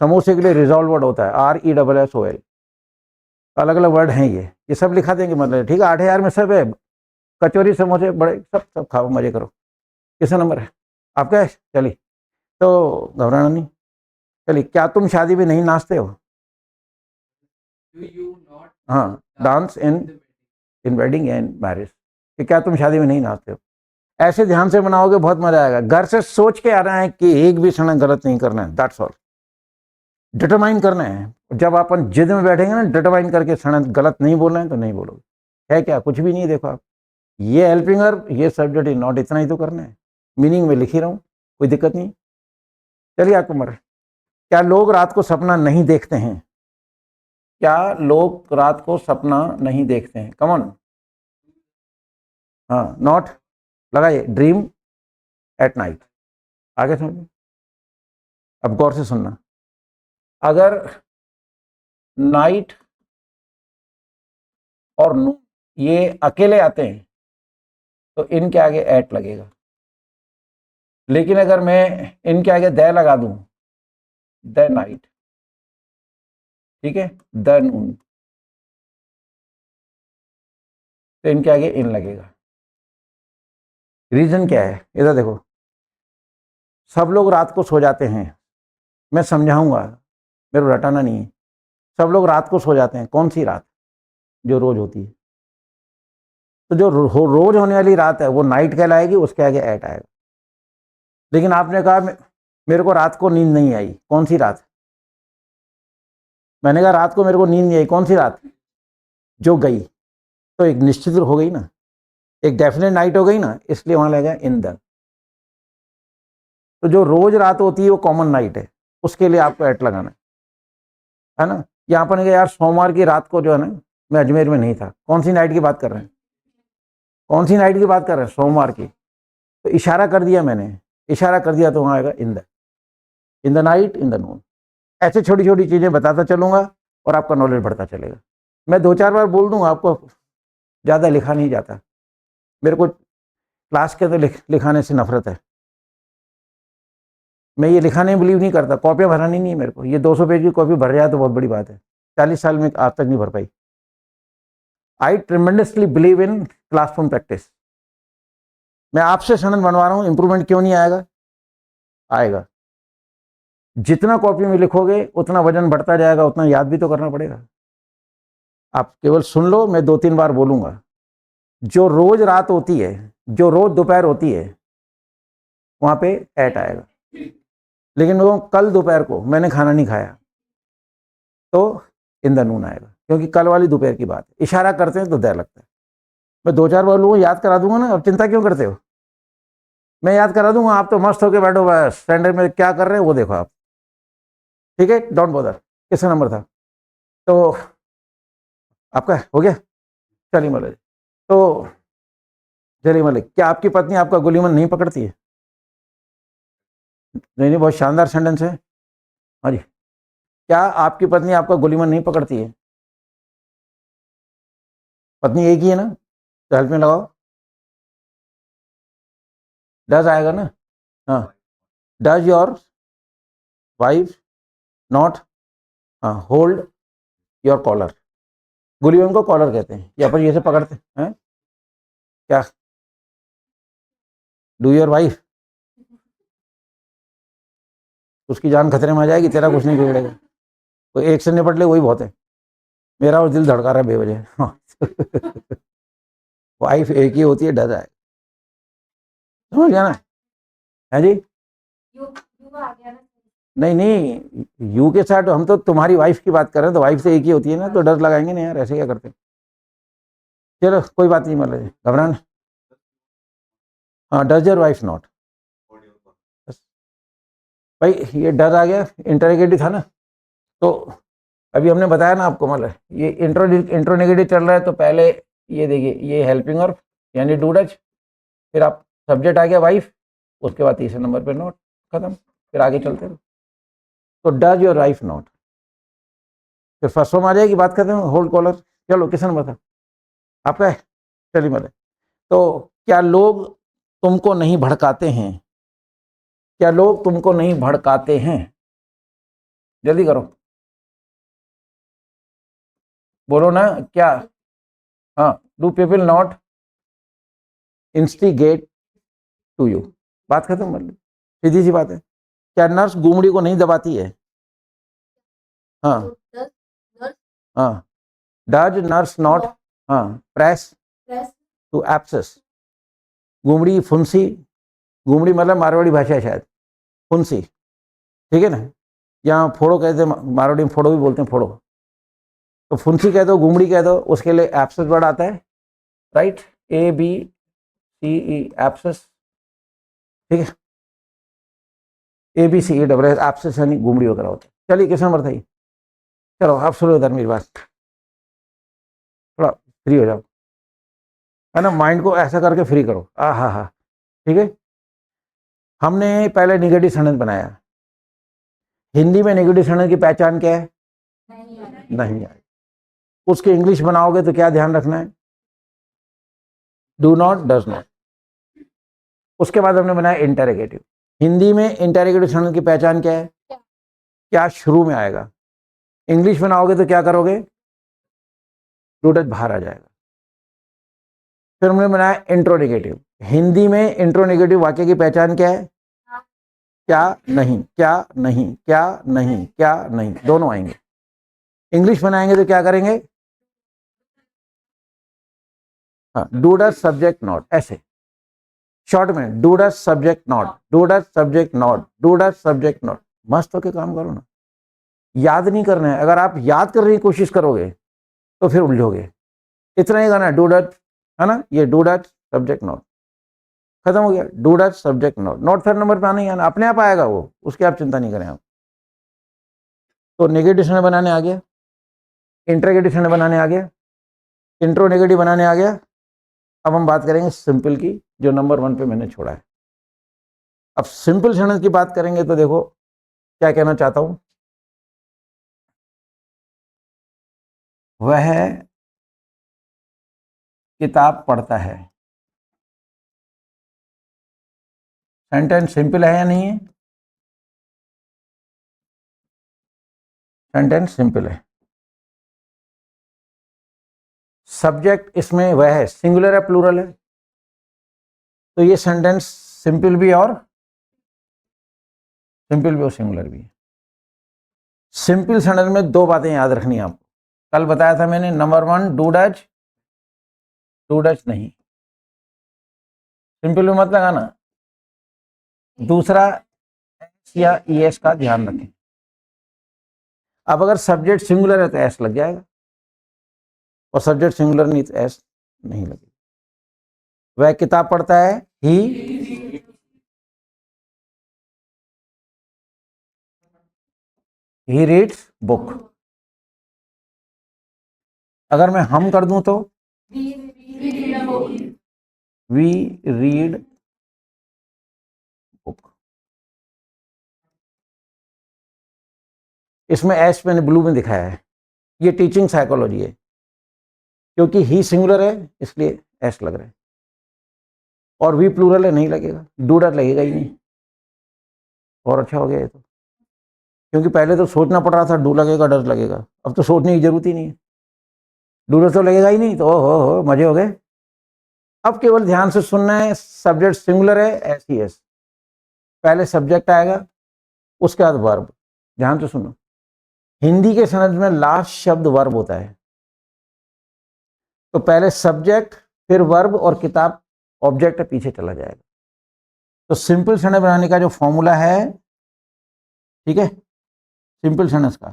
समोसे के लिए रिजॉल्व वर्ड होता है RESSOL, अलग अलग वर्ड हैं ये सब लिखा देंगे, मतलब ठीक है। 8000 में सब है, कचौरी समोसे बड़े सब सब खाओ, मजे करो। किसका नंबर है आपका? चलिए, तो घबराना नहीं। चलिए, क्या तुम शादी में नहीं नाचते हो? हाँ, dance in wedding and marriage, कि क्या तुम शादी में नहीं नाचते हो? ऐसे ध्यान से बनाओगे बहुत मजा आएगा। घर से सोच के आना है कि एक भी क्षण गलत नहीं करना है, दैट्स ऑल। डिटरमाइन करना है, जब अपन जिद में बैठेंगे ना, डिटरमाइन करके क्षण गलत नहीं बोलना है तो नहीं बोलोगे। है क्या? कुछ भी नहीं है, देखो आप, ये हेल्पिंगर, ये सब्जेक्ट इज नॉट, इतना ही तो करना है, मीनिंग में लिख ही रहा हूँ, कोई दिक्कत नहीं। चलिए आपको मर, क्या लोग रात को सपना नहीं देखते हैं? क्या लोग रात को सपना नहीं देखते हैं? कम ऑन, हाँ, नॉट लगाइए, ड्रीम एट नाइट। आगे समझिए, अब गौर से सुनना, अगर नाइट और नून ये अकेले आते हैं तो इनके आगे एट लगेगा, लेकिन अगर मैं इनके आगे द लगा दूं, द नाइट, ठीक है, द नून, तो इनके आगे इन लगेगा। रीजन क्या है? इधर देखो, सब लोग रात को सो जाते हैं, मैं समझाऊंगा, मेरे को रटाना नहीं है। सब लोग रात को सो जाते हैं, कौन सी रात? जो रोज होती है। तो जो रोज होने वाली रात है वो नाइट कहलाएगी, उसके आगे एट आएगा। लेकिन आपने कहा मेरे को रात को नींद नहीं आई, कौन सी रात? मैंने कहा रात को मेरे को नींद नहीं आई, कौन सी रात? जो गई, तो एक निश्चित हो गई ना, एक डेफिनेट नाइट हो गई ना, इसलिए वहां लगेगा इन द। तो जो रोज रात होती है वो कॉमन नाइट है, उसके लिए आपको एट लगाना है ना। यहाँ पर यार सोमवार की रात को जो है ना, मैं अजमेर में नहीं था, कौन सी नाइट की बात कर रहे हैं? कौन सी नाइट की बात कर रहे हैं? सोमवार की। तो इशारा कर दिया मैंने, इशारा कर दिया तो वहां आएगा in the night, in the noon. ऐसे छोटी छोटी चीजें बताता चलूंगा और आपका नॉलेज बढ़ता चलेगा। मैं 2-4 बार बोल दूंगा, आपको ज्यादा लिखा नहीं जाता, मेरे को क्लास के तो लिखाने से नफरत है। मैं ये लिखाने में बिलीव नहीं करता, कॉपियां भरानी नहीं है मेरे को। ये 200 पेज की कॉपी भर जाए तो बहुत बड़ी बात है, 40 साल में आज तक नहीं भर पाई। I tremendously believe in classroom practice. मैं आपसे सनद बनवा रहा हूँ, इंप्रूवमेंट क्यों नहीं आएगा? आएगा। जितना कॉपी में लिखोगे उतना वजन बढ़ता जाएगा, उतना याद भी तो करना पड़ेगा। आप केवल सुन लो, मैं 2-3 बार बोलूंगा। जो रोज रात होती है, जो रोज दोपहर होती है, वहां पे एट आएगा। लेकिन वो कल दोपहर को मैंने खाना नहीं खाया, तो इन द नून आएगा, क्योंकि कल वाली दोपहर की बात है। इशारा करते हैं तो देर लगता है। मैं 2-4 बार लोगों को याद करा दूंगा ना, अब चिंता क्यों करते हो? मैं याद करा दूंगा, आप तो मस्त होके बैठो, बस स्टैंडर्ड में क्या कर रहे हो वो देखो आप। ठीक है, डोंट बॉदर। किसका नंबर था? तो आपका हो गया। चलिए मलिक, तो चलिए मलिक, क्या आपकी पत्नी आपका गुलीमन नहीं पकड़ती है? नहीं नहीं, बहुत शानदार सेंटेंस है। हाँ जी, क्या आपकी पत्नी आपका गुलीमन नहीं पकड़ती है? पत्नी एक ही है ना, तो हेल्प में लगाओ। डज आएगा ना? हाँ, does your wife not hold your collar? गुलीमन को कॉलर कहते हैं, या पर ये से पकड़ते हैं। क्या डू योर वाइफ? उसकी जान खतरे में आ जाएगी, तेरा कुछ नहीं बिगड़ेगा। तो एक से निपट ले वही बहुत है। मेरा और दिल धड़का रहा है बेवजह। हाँ। वाइफ एक ही होती है, डज आए, समझ गया ना? है जी? यू आ गया ना। नहीं नहीं, यू के साथ हम तो तुम्हारी वाइफ की बात कर रहे हैं, तो वाइफ से एक ही होती है ना, तो डज लगाएंगे ना यार, ऐसे क्या करते हैं? चलो कोई बात नहीं, मतलब घबराना। हाँ, डज योर वाइफ नॉट। भाई ये डज आ गया, इंटरोगेटिव था ना। तो अभी हमने बताया ना आपको, मतलब ये इंट्रोनेगेटिव चल रहा है, तो पहले ये देखिए, ये हेल्पिंग वर्ब यानी डू डज, फिर आप सब्जेक्ट आ गया वाइफ, उसके बाद तीसरे नंबर पे नॉट, खत्म, फिर आगे चलते रहो। तो डज योर वाइफ नॉट, फिर फर्स्ट फॉर्म आ जाएगी, बात करते हैं होल्ड कॉलर। चलो किस नंबर था आपका? है, चलिए मतलब, तो क्या लोग तुमको नहीं भड़काते हैं? क्या लोग तुमको नहीं भड़काते हैं? जल्दी करो, बोलो ना क्या। हाँ, do people not instigate to you? बात खत्म, मतलब सीधी सी बात है। क्या नर्स गुमड़ी को नहीं दबाती है? हाँ डज नर्स हाँ, डज नर्स नॉट हाँ प्रेस प्रेस टू एब्सेस? गुमड़ी फुंसी, गुमड़ी मतलब मारवाड़ी भाषा है शायद, फुंसी, ठीक है ना? यहाँ फोड़ो कहते हैं, मारवाड़ी में फोड़ो भी बोलते हैं, फोड़ो। तो फुंसी कह दो, गुमड़ी कह दो, उसके लिए एब्सेस वर्ड आता है, राइट? ABCE एब्सेस, ठीक है? ABCE डबल एब्सेस यानी गुमड़ी वगैरह होता है। चलिए किस नंबर था ये? चलो आप सुनो इधर मेरी बात, थोड़ा फ्री हो जाओ, है ना, माइंड को ऐसा करके फ्री करो। हाँ हाँ, ठीक है। हमने पहले निगेटिव सेंटेंस बनाया। हिंदी में नेगेटिव सेंटेंस की पहचान क्या है? नहीं है। उसके इंग्लिश बनाओगे तो क्या ध्यान रखना है? Do not, does not. उसके बाद हमने बनाया इंटरोगेटिव। हिंदी में इंटरोगेटिव सेंटेंस की पहचान क्या है? क्या शुरू में आएगा? इंग्लिश बनाओगे तो क्या करोगे? डू डज बाहर आ जाएगा। फिर हमने बनाया इंट्रोनेगेटिव। हिंदी में इंट्रोनेगेटिव वाक्य की पहचान क्या है? क्या नहीं, क्या नहीं, क्या नहीं, क्या नहीं, दोनों आएंगे। इंग्लिश बनाएंगे तो क्या करेंगे? हाँ, डू डज सब्जेक्ट नॉट, ऐसे शॉर्ट में, do does subject not, do does subject not, do does subject not. मस्त होके काम करो ना, याद नहीं करना है। अगर आप याद करने की कोशिश करोगे तो फिर उलझोगे। इतना ही करना है, डू डज, है ना, ये डू डज सब्जेक्ट नॉट, खत्म हो गया। Do does subject not, not third number पे आना ही आना, अपने आप आएगा वो, उसकी आप चिंता नहीं करें आप। तो नेगेटिव सेंटेंस बनाने आ गया, इंटरोगेटिव सेंटेंस बनाने आ गया, इंट्रो नेगेटिव बनाने आ गया। अब हम बात करेंगे सिंपल की, जो नंबर 1 पे मैंने छोड़ा है। अब सिंपल सेंटेंस की बात करेंगे तो देखो क्या कहना चाहता हूं। वह किताब पढ़ता है। सेंटेंस सिंपल है या नहीं है? सेंटेंस सिंपल है। सब्जेक्ट इसमें वह है, सिंगुलर है प्लूरल है? तो ये सेंटेंस सिंपल भी और सिंपल भी और सिंगुलर भी। सिंपल सेंटेंस में दो बातें याद रखनी है आपको। कल बताया था मैंने, नंबर 1 डू डच नहीं, सिंपल में मत लगाना। दूसरा एस या ईएस का ध्यान रखें। अब अगर सब्जेक्ट सिंगुलर है तो एस लग जाएगा, और सब्जेक्ट सिंगुलर नहीं तो एस नहीं लगेगा। वह किताब पढ़ता है, ही रीड्स बुक। अगर मैं हम कर दूं तो वी रीड बुक। इसमें एस मैंने ब्लू में दिखाया है, ये टीचिंग साइकोलॉजी है। क्योंकि ही सिंगुलर है इसलिए एस लग रहा है, और वी प्लूरल है नहीं लगेगा, डू डट लगेगा ही नहीं। और अच्छा हो गया ये तो, क्योंकि पहले तो सोचना पड़ रहा था डू लगेगा डर लगेगा, अब तो सोचने की जरूरत ही नहीं है, डू डर तो लगेगा ही नहीं, तो हो मजे हो गए। अब केवल ध्यान से सुनना है, सब्जेक्ट सिंगुलर है एस ही एस, पहले सब्जेक्ट आएगा उसके बाद वर्ब। ध्यान से सुनो, हिंदी के सेंटेंस में लास्ट शब्द वर्ब होता है, तो पहले सब्जेक्ट फिर वर्ब और किताब ऑब्जेक्ट पीछे चला जाएगा। तो सिंपल सेंटेंस बनाने का जो फॉर्मूला है, ठीक है, सिंपल सेंटेंस का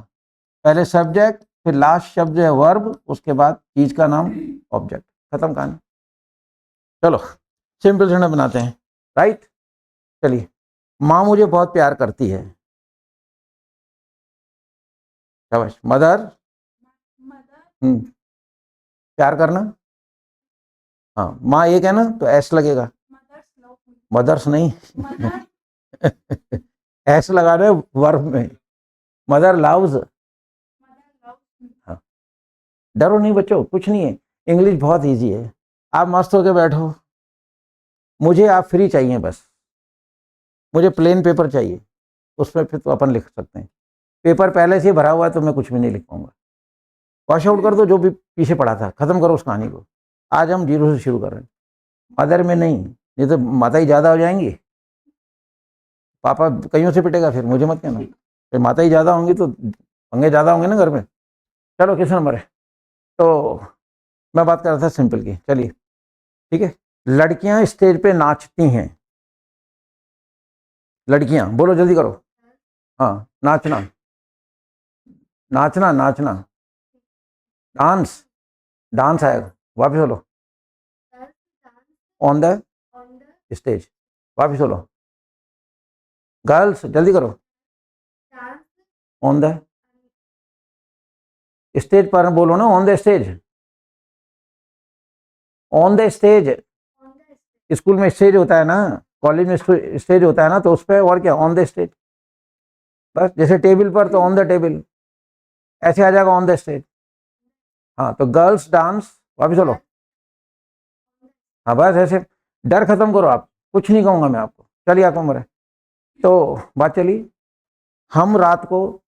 पहले सब्जेक्ट फिर लास्ट शब्द है वर्ब, उसके बाद चीज का नाम ऑब्जेक्ट, खत्म कहानी। चलो सिंपल सेंटेंस बनाते हैं, राइट। चलिए, माँ मुझे बहुत प्यार करती है, शाबाश। मदर, प्यार करना, हाँ माँ एक है ना तो एस लगेगा, मदर्स नहीं एस लगा रहे वर्ब में, मदर लव्स। हाँ, डरो नहीं बच्चों, कुछ नहीं है, इंग्लिश बहुत इजी है, आप मस्त होके बैठो। मुझे आप फ्री चाहिए बस, मुझे प्लेन पेपर चाहिए, उसमें फिर तो अपन लिख सकते हैं। पेपर पहले से भरा हुआ है तो मैं कुछ भी नहीं लिख पाऊंगा। वॉश आउट कर दो जो भी पीछे पड़ा था, खत्म करो उस कहानी को। आज हम जीरो से शुरू कर रहे हैं, मदर में नहीं तो माता ही ज़्यादा हो जाएंगी, पापा कईयों से पिटेगा, फिर मुझे मत कहना। फिर माता ही ज़्यादा होंगी तो पंगे ज़्यादा होंगे ना घर में। चलो किस नंबर है, तो मैं बात कर रहा था सिंपल की। चलिए ठीक है, लड़कियां स्टेज पे नाचती हैं, लड़कियां बोलो जल्दी करो। हाँ, नाचना, नाचना नाचना, डांस, डांस आएगा, वापिस बोलो। ऑन द स्टेज, वापिस बोलो। गर्ल्स जल्दी करो, ऑन द स्टेज पर बोलो ना, on the stage, on the stage. School में स्टेज होता है ना, कॉलेज में स्टेज होता है ना, तो उस पर और क्या, ऑन द स्टेज। बस जैसे टेबल पर तो ऑन द टेबल, ऐसे आ जाएगा ऑन द स्टेज। हाँ, तो गर्ल्स डांस, वापिस बोलो। हाँ बस ऐसे, डर खत्म करो, आप कुछ नहीं कहूँगा मैं आपको। चलिए आपको उम्र है, तो बात चली। हम रात को,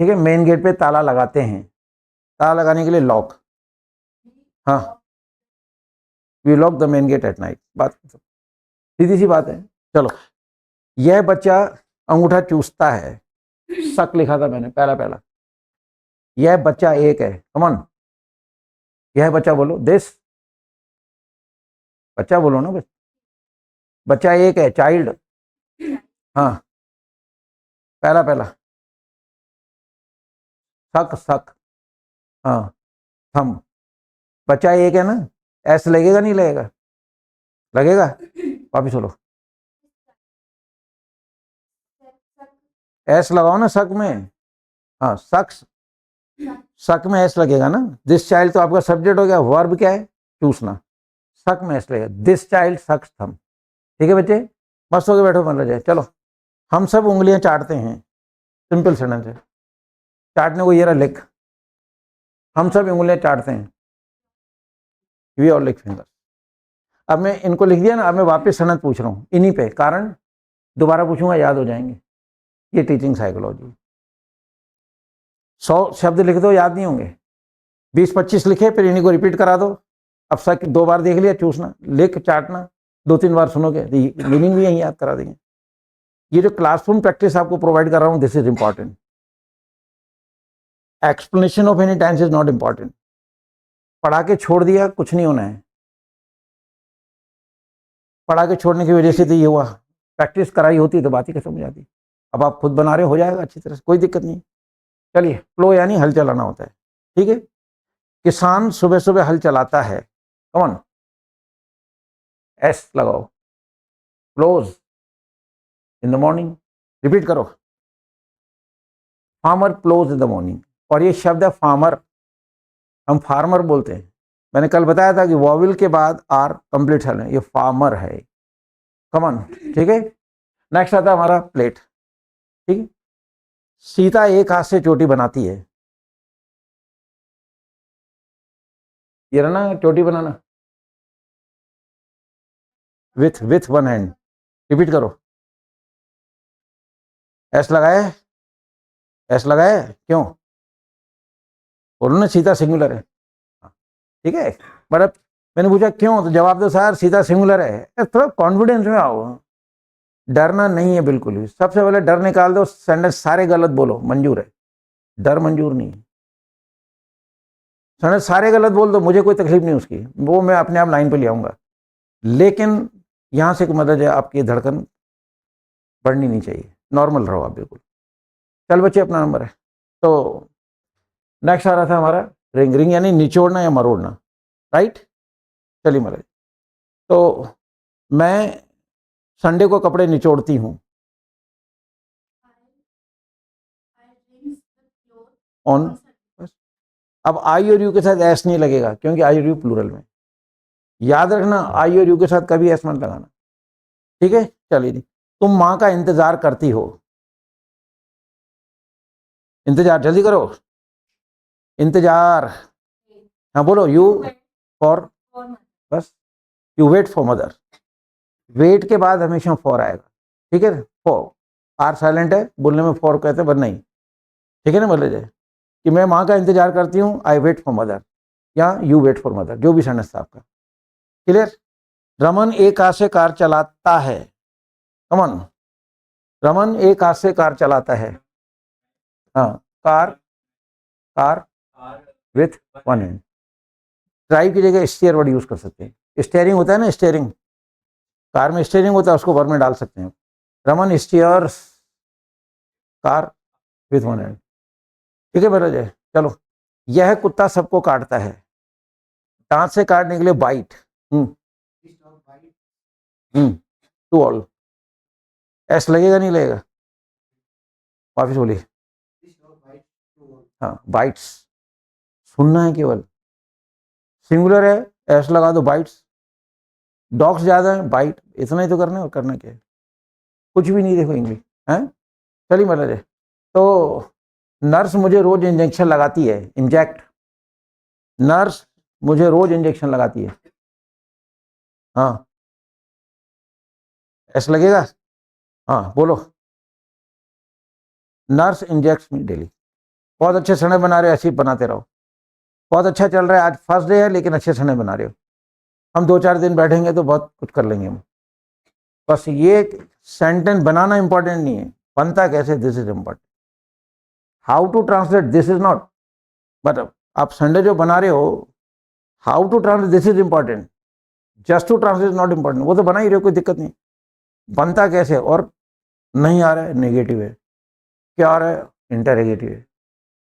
ठीक है, मेन गेट पे ताला लगाते हैं, ताला लगाने के लिए लॉक, हाँ, we lock the main gate at night. बात सीधी सी बात है। चलो, यह बच्चा अंगूठा चूसता है, शक लिखा था मैंने पहला पहला। यह बच्चा एक है, कमन, यह बच्चा बोलो, दिस बच्चा बोलो ना, बस बच्चा एक है, चाइल्ड, हाँ पहला पहला, शक शक, हाँ थम, बच्चा एक है ना, एस लगेगा नहीं लगेगा, लगेगा, वापिस बोलो, एस लगाओ ना शक में, हाँ शख्स, शक में एस लगेगा ना। दिस चाइल्ड तो आपका सब्जेक्ट हो गया, वर्ब क्या है, चूसना, शक में एस लगेगा, दिस चाइल्ड शख्स थम। ठीक है बच्चे, मस्त होके बैठो, मान जाए। चलो, हम सब उंगलियां चाटते हैं, सिंपल सेंटेंस है, चाटने को ये रहा लिख, हम सब उंगलियां चाटते हैं, वी ऑल लिक फिंगर। अब मैं इनको लिख दिया ना, अब मैं वापस सेंटेंस पूछ रहा हूँ इन्हीं पे, कारण दोबारा पूछूंगा याद हो जाएंगे। ये टीचिंग साइकोलॉजी, 100 शब्द लिख दो याद नहीं होंगे, 20-25 लिखे फिर इन्हीं को रिपीट करा दो। अब सक 2 बार देख लिया, चूसना, लिख चाटना, 2-3 बार सुनोगे, मीनिंग भी यही याद करा देंगे। ये जो क्लासरूम प्रैक्टिस आपको प्रोवाइड कर रहा हूं, this is important. Explanation of any tense is not important. पढ़ा के छोड़ दिया, कुछ नहीं होना है. पढ़ा के छोड़ने की वजह से तो ये हुआ. प्रैक्टिस कराई होती तो बात ही खत्म हो जाती. अब आप खुद बना रहे हो जाएगा अच्छी तरह से, कोई दिक्कत नहीं. चलिए, फ्लो यानी हल चलाना होता है. ठीक है. किसान सुबह सुबह हल चलाता है. कौन? एस लगाओ. Ploughs in the morning. Repeat करो. Farmer ploughs in the morning. और ये शब्द है फार्मर. हम फार्मर बोलते हैं. मैंने कल बताया था कि वॉविल के बाद आर कंप्लीट है. ये फार्मर है. कमन. ठीक है. नेक्स्ट आता है हमारा प्लेट. ठीक है. सीता एक हाथ से चोटी बनाती है. ये रहा ना चोटी बनाना. With one hand. रिपीट करो. एस लगाए. एस लगाए क्यों? बोलो ना सीता सिंगुलर है. ठीक है. मतलब मैंने पूछा क्यों, तो जवाब दो सर सीता सिंगुलर है. थोड़ा कॉन्फिडेंस में आओ. डरना नहीं है बिल्कुल भी. सबसे पहले डर निकाल दो. सेंटेंस सारे गलत बोलो, मंजूर है. डर मंजूर नहीं है. सेंटेंस सारे गलत बोल दो, मुझे कोई तकलीफ नहीं उसकी, वो मैं अपने आप लाइन पे ले आऊंगा. लेकिन यहां से मदद है, आपकी धड़कन बढ़नी नहीं चाहिए. नॉर्मल रहो आप बिल्कुल. चल बच्चे, अपना नंबर है. तो नेक्स्ट आ रहा था हमारा रिंग. रिंग यानी निचोड़ना या मरोड़ना. राइट. चलिए महाराज. तो मैं संडे को कपड़े निचोड़ती हूँ. ऑन. अब आई और यू के साथ एस नहीं लगेगा, क्योंकि आई और यू प्लूरल में. याद रखना, आई और यू के साथ कभी एस मत लगाना. ठीक है. चलिए जी. तुम माँ का इंतजार करती हो. इंतजार जल्दी करो. इंतजार. हाँ बोलो. You for. बस. You wait for mother. Wait के बाद हमेशा फॉर आएगा. ठीक है. फॉर. आर साइलेंट है, बोलने में फॉर कहते हैं, पर नहीं. ठीक है ना. बोले जाए कि मैं माँ का इंतजार करती हूँ, आई वेट फॉर मदर, या यू वेट फॉर मदर, जो भी सेंटेंस था आपका. क्लियर. रमन एक हाथ से कार चलाता है. कमन. रमन एक हाथ से कार चलाता है. हाँ. Car. Car with one hand. Drive की जगह स्टीयर वर्ड यूज कर सकते हैं. स्टीयरिंग होता है ना, स्टीयरिंग. कार में स्टीयरिंग होता है, उसको वर्ब में डाल सकते हैं. Raman stairs car with one hand. ठीक है बेटा जय. चलो. यह कुत्ता सबको काटता है. दांत से काटने के लिए बाइट. To all. एस लगेगा नहीं लगेगा? वापिस बोलिए. हाँ. बाइट्स. सुनना है केवल. सिंगुलर है, एस लगा दो. बाइट्स. डॉग्स ज्यादा है, बाइट. इतना ही तो करना है, और करना क्या है? कुछ भी नहीं. देखो इंग्लिश है. चलिए मतलब है. तो नर्स मुझे रोज इंजेक्शन लगाती है. इंजेक्ट. नर्स मुझे रोज इंजेक्शन लगाती है. हाँ. एस लगेगा. हाँ बोलो. नर्स इंजेक्ट्स मी डेली. बहुत अच्छे समय बना रहे हो, ऐसे ही बनाते रहो. बहुत अच्छा चल रहा है. आज फर्स्ट डे है, लेकिन अच्छे समय बना रहे हो. हम 2-4 दिन बैठेंगे तो बहुत कुछ कर लेंगे हम. बस ये सेंटेंस बनाना इंपॉर्टेंट नहीं है, बनता कैसे, this is important. How to translate, this is not. But आप संडे जो बना रहे हो, how to translate, this is important. Just to translate not important. वो तो बना ही रहे हो, कोई दिक्कत नहीं. बनता कैसे, और नहीं आ रहा है, नेगेटिव है. क्या आ रहा है, इंटररोगेटिव है.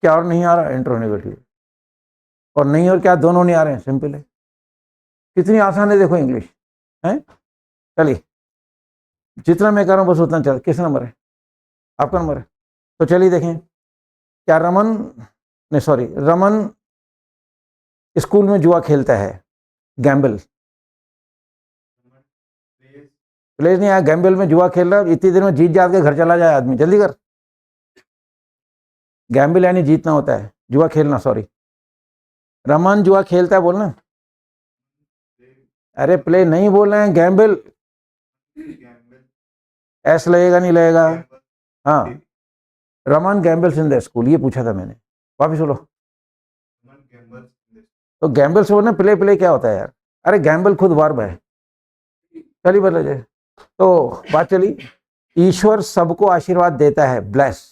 क्या और नहीं आ रहा है, इंट्रोनेगेटिव है. और नहीं और क्या दोनों नहीं आ रहे हैं, सिंपल है. कितनी आसान है देखो इंग्लिश है. चलिए. जितना मैं कर रहा हूँ बस उतना चल. किस नंबर है आपका? नंबर है. तो चलिए देखें. क्या रमन, नहीं सॉरी, रमन स्कूल में जुआ खेलता है. गैम्बल. प्लेज नहीं आया. गैम्बल में जुआ खेल रहा है, इतनी देर में जीत जात के घर चला जाए आदमी. जल्दी कर. गैम्बल यानी जीतना होता है, जुआ खेलना. सॉरी. रमन जुआ खेलता है बोलना. अरे प्ले नहीं बोल रहे हैं, गैम्बल. एस लगेगा नहीं लगेगा? हाँ. Raman gambles in the school, ये पूछा था मैंने. वापिस बोलो. तो गैम्बल से बोलना. प्ले प्ले क्या होता है यार? अरे गैम्बल खुद वर्ब है. चलिए बता जाए. तो बात चली. ईश्वर सबको आशीर्वाद देता है, ब्लेस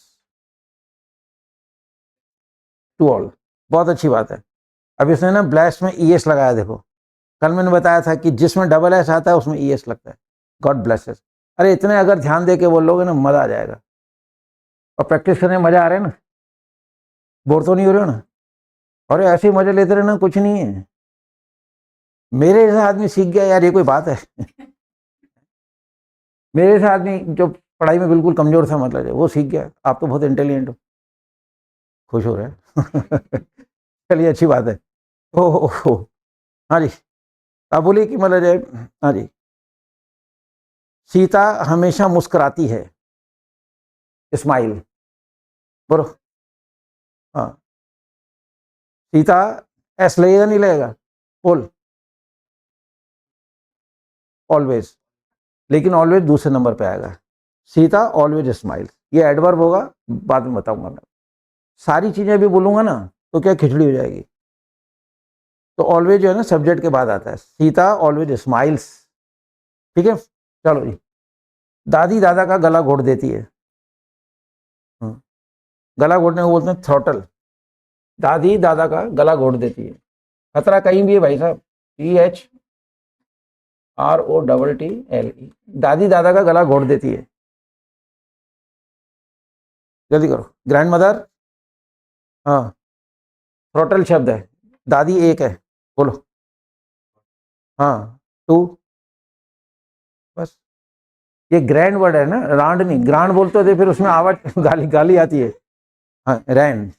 टू ऑल। बहुत अच्छी बात है। अब इसने ना ब्लेस में ईएस लगाया, देखो कल मैंने बताया था कि जिसमें डबल एस आता है उसमें ईएस लगता है, गॉड ब्लेसेस। अरे इतने अगर ध्यान दे के बोलोगे ना, मजा आ जाएगा। और प्रैक्टिस करने में मजा आ रहा है ना, बोर तो नहीं हो रहे हो ना? अरे ऐसे ही मजे लेते रहना, कुछ नहीं है। मेरे जैसा आदमी सीख गया यार, ये कोई बात है? मेरे जैसा आदमी जो पढ़ाई में बिल्कुल कमजोर था, मतलब वो सीख गया। आप तो बहुत इंटेलिजेंट हो, खुश हो रहे हैं। चलिए अच्छी बात है। ओहो, हाँ जी, आप बोलिए कि मतलब जो, हाँ जी, सीता हमेशा मुस्कुराती है, स्माइल बोलो। हाँ, सीता एस लगेगा नहीं लगेगा? बोल, ऑलवेज। लेकिन ऑलवेज दूसरे नंबर पे आएगा। सीता ऑलवेज स्माइल, ये एडवर्ब होगा, बाद में बताऊंगा मैं। सारी चीजें अभी बोलूंगा ना तो क्या खिचड़ी हो जाएगी। तो ऑलवेज जो है ना सब्जेक्ट के बाद आता है। सीता ऑलवेज स्माइल्स, ठीक है। चलो जी, दादी दादा का गला घोट देती है। गला घोटने को बोलते हैं थ्रॉटल। दादी दादा का गला घोट देती है। खतरा कहीं भी है भाई साहब, THROTTLE, दादी दादा का गला घोट देती है। जल्दी करो। ग्रैंड मदर, हाँ, थ्रॉटल शब्द है। दादी एक है, बोलो। हाँ, टू, बस। ये ग्रैंड वर्ड है ना, रांड नहीं। ग्रांड बोलते थे फिर उसमें आवाज गाली गाली आती है। हाँ, रैंड,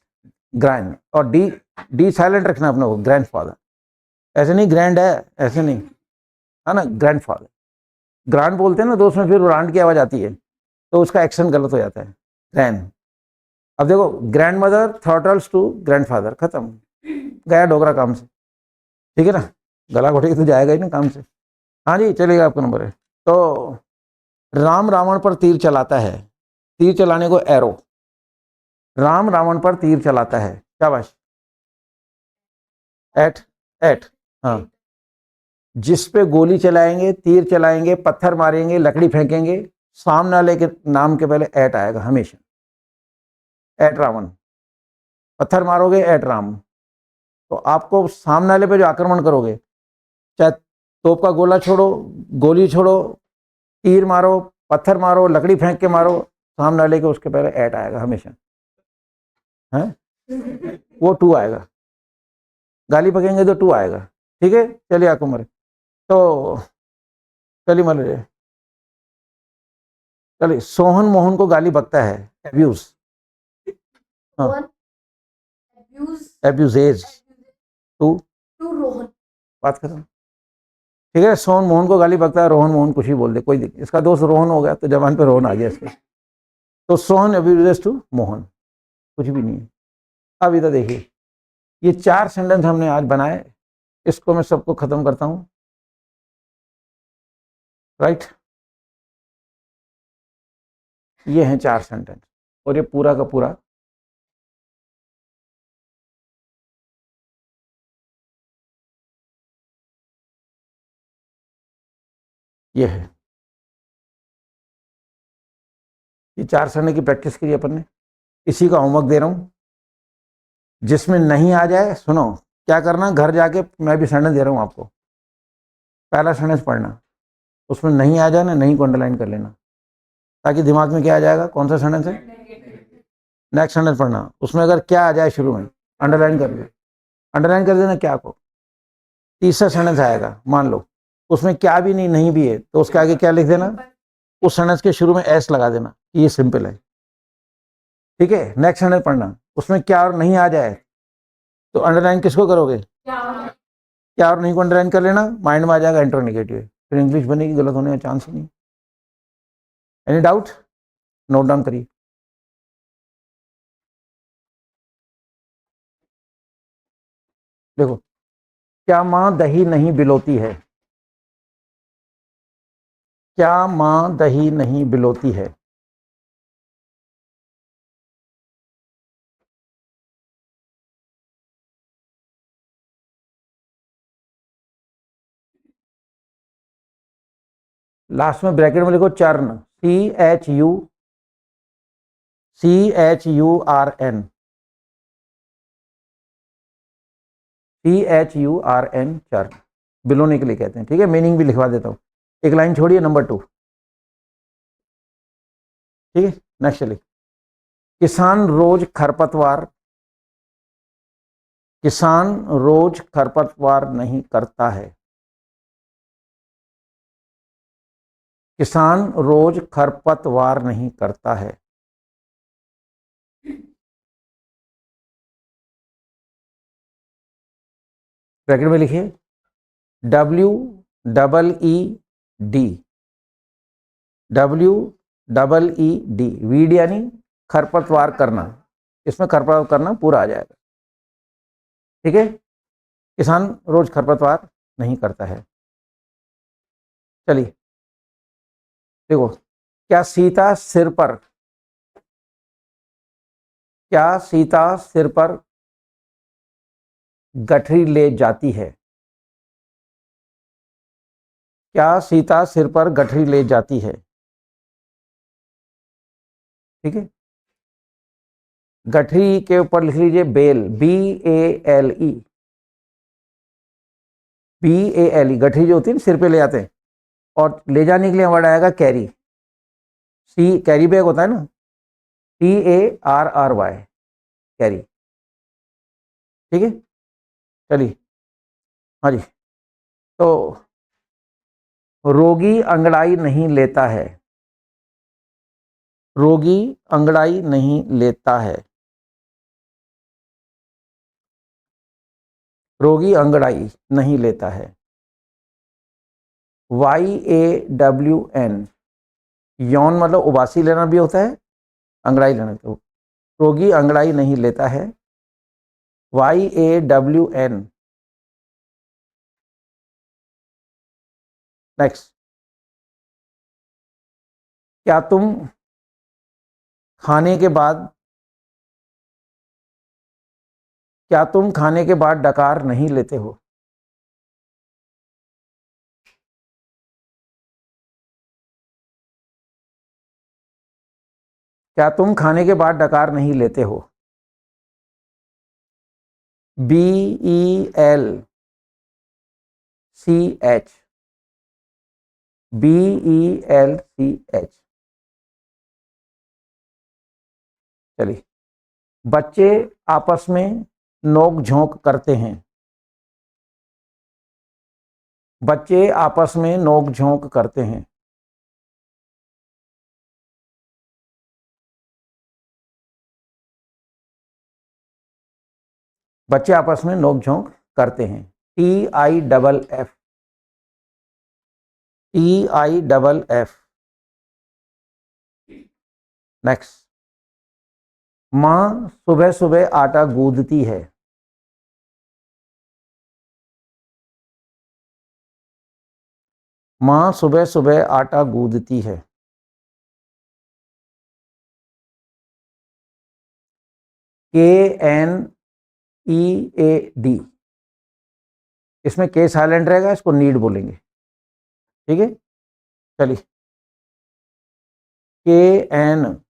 ग्रैंड। और डी, डी साइलेंट रखना अपना, वो ग्रैंड फादर। ऐसे नहीं ग्रैंड है, ऐसे नहीं, है ना, ग्रैंड फादर। ग्रांड बोलते हैं ना तो उसमें फिर रांड की आवाज आती है, तो उसका एक्शन गलत हो जाता है, ग्रैंड। अब देखो, grandmother throttles to grandfather, खत्म, गया डोगरा काम से। ठीक है ना, गला घोटेगी तो जाएगा ही ना काम से। हाँ जी, चलेगा, आपका नंबर है। तो राम रावण पर तीर चलाता है, तीर चलाने को एरो। राम रावण पर तीर चलाता है, शाबाश। एट, एट, हाँ। जिस पे गोली चलाएंगे, तीर चलाएंगे, पत्थर मारेंगे, लकड़ी फेंकेंगे, सामने वाले के नाम के पहले एट आएगा हमेशा। एट रावण, पत्थर मारोगे एट राम। तो आपको सामने वाले पे जो आक्रमण करोगे, चाहे तोप का गोला छोड़ो, गोली छोड़ो, तीर मारो, पत्थर मारो, लकड़ी फेंक के मारो, सामने वाले के उसके पहले एट आएगा हमेशा, है। वो टू आएगा, गाली पकेंगे तो टू आएगा। ठीक है, चलिए आपको मरे। तो चलिए मरे, चलिए। सोहन मोहन को गाली बकता है, एब्यूज। हाँ, One abuse abuses, two, to Rohan. बात खत्म। ठीक है, सोहन मोहन को गाली बकता है, रोहन मोहन कुछ भी बोल दे, कोई दिक्कत। इसका दोस्त रोहन हो गया तो जबान पे रोहन आ गया इसके। तो सोहन एब्यूजेस टू मोहन, कुछ भी नहीं है। अब इधर देखिए, ये 4 सेंटेंस हमने आज बनाए, इसको मैं सबको खत्म करता हूं, राइट। ये हैं 4 सेंटेंस, और ये पूरा का पूरा ये है। ये 4 सेंटेंस की प्रैक्टिस करिए अपन ने। इसी का होमवर्क दे रहा हूं। जिसमें नहीं आ जाए, सुनो क्या करना, घर जाके मैं भी सेंटेंस दे रहा हूं आपको। पहला सेंटेंस पढ़ना, उसमें नहीं आ जाए ना, नहीं को अंडरलाइन कर लेना, ताकि दिमाग में क्या आ जाएगा, कौन सा सेंटेंस है। नेक्स्ट सेंटेंस पढ़ना, उसमें अगर क्या आ जाए शुरू में, अंडरलाइन कर लो, अंडरलाइन कर देना क्या को। तीसरा सेंटेंस आएगा, मान लो उसमें क्या भी नहीं, नहीं भी है, तो उसके आगे क्या लिख देना, उस सेंटेंस के शुरू में एस लगा देना, ये सिंपल है। ठीक है, नेक्स्ट सेंटेंस पढ़ना, उसमें क्या और नहीं आ जाए तो अंडरलाइन किसको करोगे, क्या और नहीं को अंडरलाइन कर लेना, माइंड में आ जाएगा इंट्रोनेगेटिव, फिर इंग्लिश बनेगी, गलत होने का चांस ही नहीं। एनी डाउट, नोट डाउन करिए। देखो, क्या माँ दही नहीं बिलोती है, क्या माँ दही नहीं बिलोती है। लास्ट में ब्रैकेट में लिखो चर्न, CHURN, CHURN, चर्न, बिलोने के लिए कहते हैं। ठीक है, मीनिंग भी लिखवा देता हूं, एक लाइन छोड़िए, नंबर 2। ठीक है, नेक्स्ट चलिए। किसान रोज खरपतवार नहीं करता है। किसान रोज खरपतवार नहीं करता है। ब्रैकेट में लिखिए WEED, वीड यानी खरपतवार करना, इसमें खरपतवार करना पूरा आ जाएगा। ठीक है, किसान रोज खरपतवार नहीं करता है। चलिए देखो, क्या सीता सिर पर गठरी ले जाती है? क्या सीता सिर पर गठरी ले जाती है? ठीक है, गठरी के ऊपर लिख लीजिए बेल, BALE, BALE, गठरी जो होती है ना सिर पे ले जाते हैं, और ले जाने के लिए वर्ड आएगा कैरी, कैरी बैग होता है ना, CARRY, कैरी। ठीक है, चलिए, हाँ जी। तो रोगी अंगड़ाई नहीं लेता है। रोगी अंगड़ाई नहीं लेता है। रोगी अंगड़ाई नहीं लेता है। YAWN, यौन मतलब उबासी लेना भी होता है, अंगड़ाई लेना तो। रोगी अंगड़ाई नहीं लेता है, YAWN। नेक्स्ट, क्या तुम खाने के बाद डकार नहीं लेते हो? क्या तुम खाने के बाद डकार नहीं लेते हो? BELCH, BELCH। चलिए, बच्चे आपस में नोक झोंक करते हैं। बच्चे आपस में नोक झोंक करते हैं। बच्चे आपस में नोक झोंक करते हैं, TIFF, TIFF। नेक्स्ट, माँ सुबह सुबह आटा गूंदती है। माँ सुबह सुबह आटा गूंदती है। KNEAD, इसमें के साइलेंट रहेगा, इसको नीड बोलेंगे। ठीक है, चलिए, KNEAD,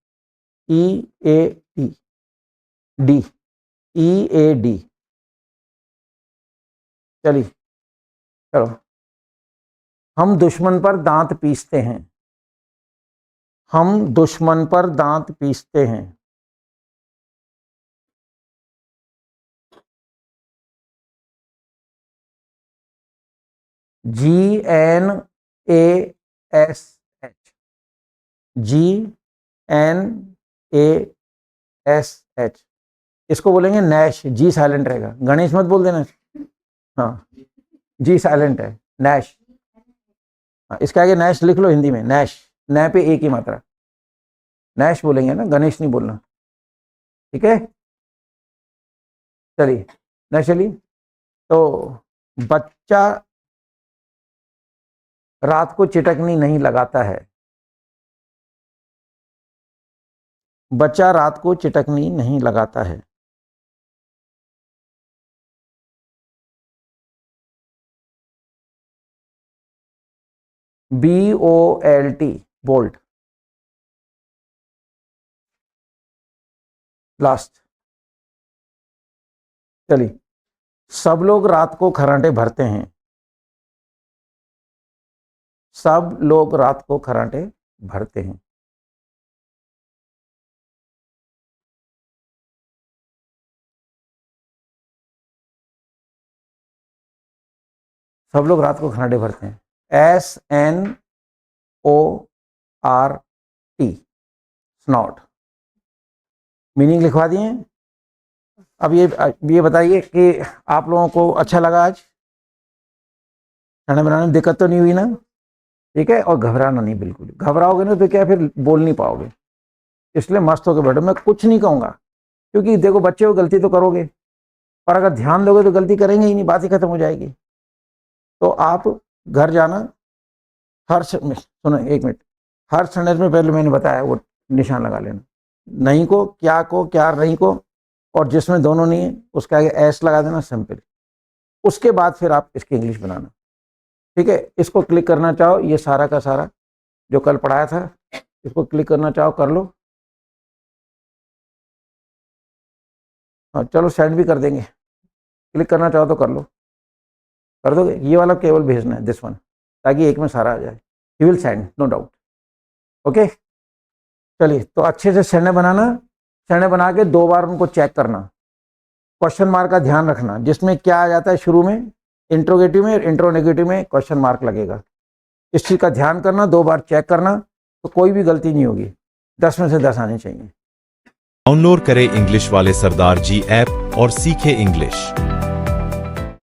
चलिए, चलो। हम दुश्मन पर दांत पीसते हैं। हम दुश्मन पर दांत पीसते हैं। GNASH, GNASH, इसको बोलेंगे नैश, जी साइलेंट रहेगा, गणेश मत बोल देना। हाँ, जी साइलेंट है, नैश। इसके आगे नैश लिख लो हिंदी में, नैश, नै पे एक ही मात्रा, नैश बोलेंगे ना, गणेश नहीं बोलना। ठीक है, चलिए नेक्स्ट, चलिए। तो बच्चा रात को चिटकनी नहीं लगाता है। बच्चा रात को चिटकनी नहीं लगाता है। BOLT, bolt. लास्ट, चलिए, सब लोग रात को खर्राटे भरते हैं। सब लोग रात को खर्राटे भरते हैं। सब लोग रात को खर्राटे भरते हैं। SNORT, snout. मीनिंग लिखवा दिए। अब ये बताइए कि आप लोगों को अच्छा लगा आज? खाना बनाने में दिक्कत तो नहीं हुई ना? ठीक है, और घबराना नहीं, बिल्कुल घबराओगे ना तो क्या फिर बोल नहीं पाओगे, इसलिए मस्त होकर बैठो। मैं कुछ नहीं कहूँगा, क्योंकि देखो बच्चे हो, गलती तो करोगे, पर अगर ध्यान दोगे तो गलती करेंगे ही नहीं, बात ही खत्म हो जाएगी। तो आप घर जाना, सुनो एक मिनट, हर सेंटेंस में पहले मैंने बताया वो निशान लगा लेना, नहीं को, क्या नहीं को, और जिसमें दोनों नहीं है उसके आगे एस लगा देना, सिंपल। उसके बाद फिर आप इसकी इंग्लिश बनाना, ठीक है। इसको क्लिक करना चाहो, ये सारा का सारा जो कल पढ़ाया था, इसको क्लिक करना चाहो कर लो। चलो सेंड भी कर देंगे, क्लिक करना चाहो तो कर लो, कर दोगे? ये वाला केवल भेजना है, दिस वन, ताकि एक में सारा आ जाए। You will send, no doubt. Okay, चलिए, तो अच्छे से सेंड बनाना, सेंड बना के 2 बार उनको चेक करना। क्वेश्चन मार्क का ध्यान रखना, जिसमें क्या आ जाता है शुरू में, इंट्रोगेटिव में, इंट्रोनेगेटिव में क्वेश्चन मार्क लगेगा। इस चीज़ का ध्यान करना, 2 बार चेक करना, तो कोई भी गलती नहीं होगी। 10 में से 10 आने चाहिए। डाउनलोड करें इंग्लिश वाले सरदार जी ऐप और सीखें इंग्लिश।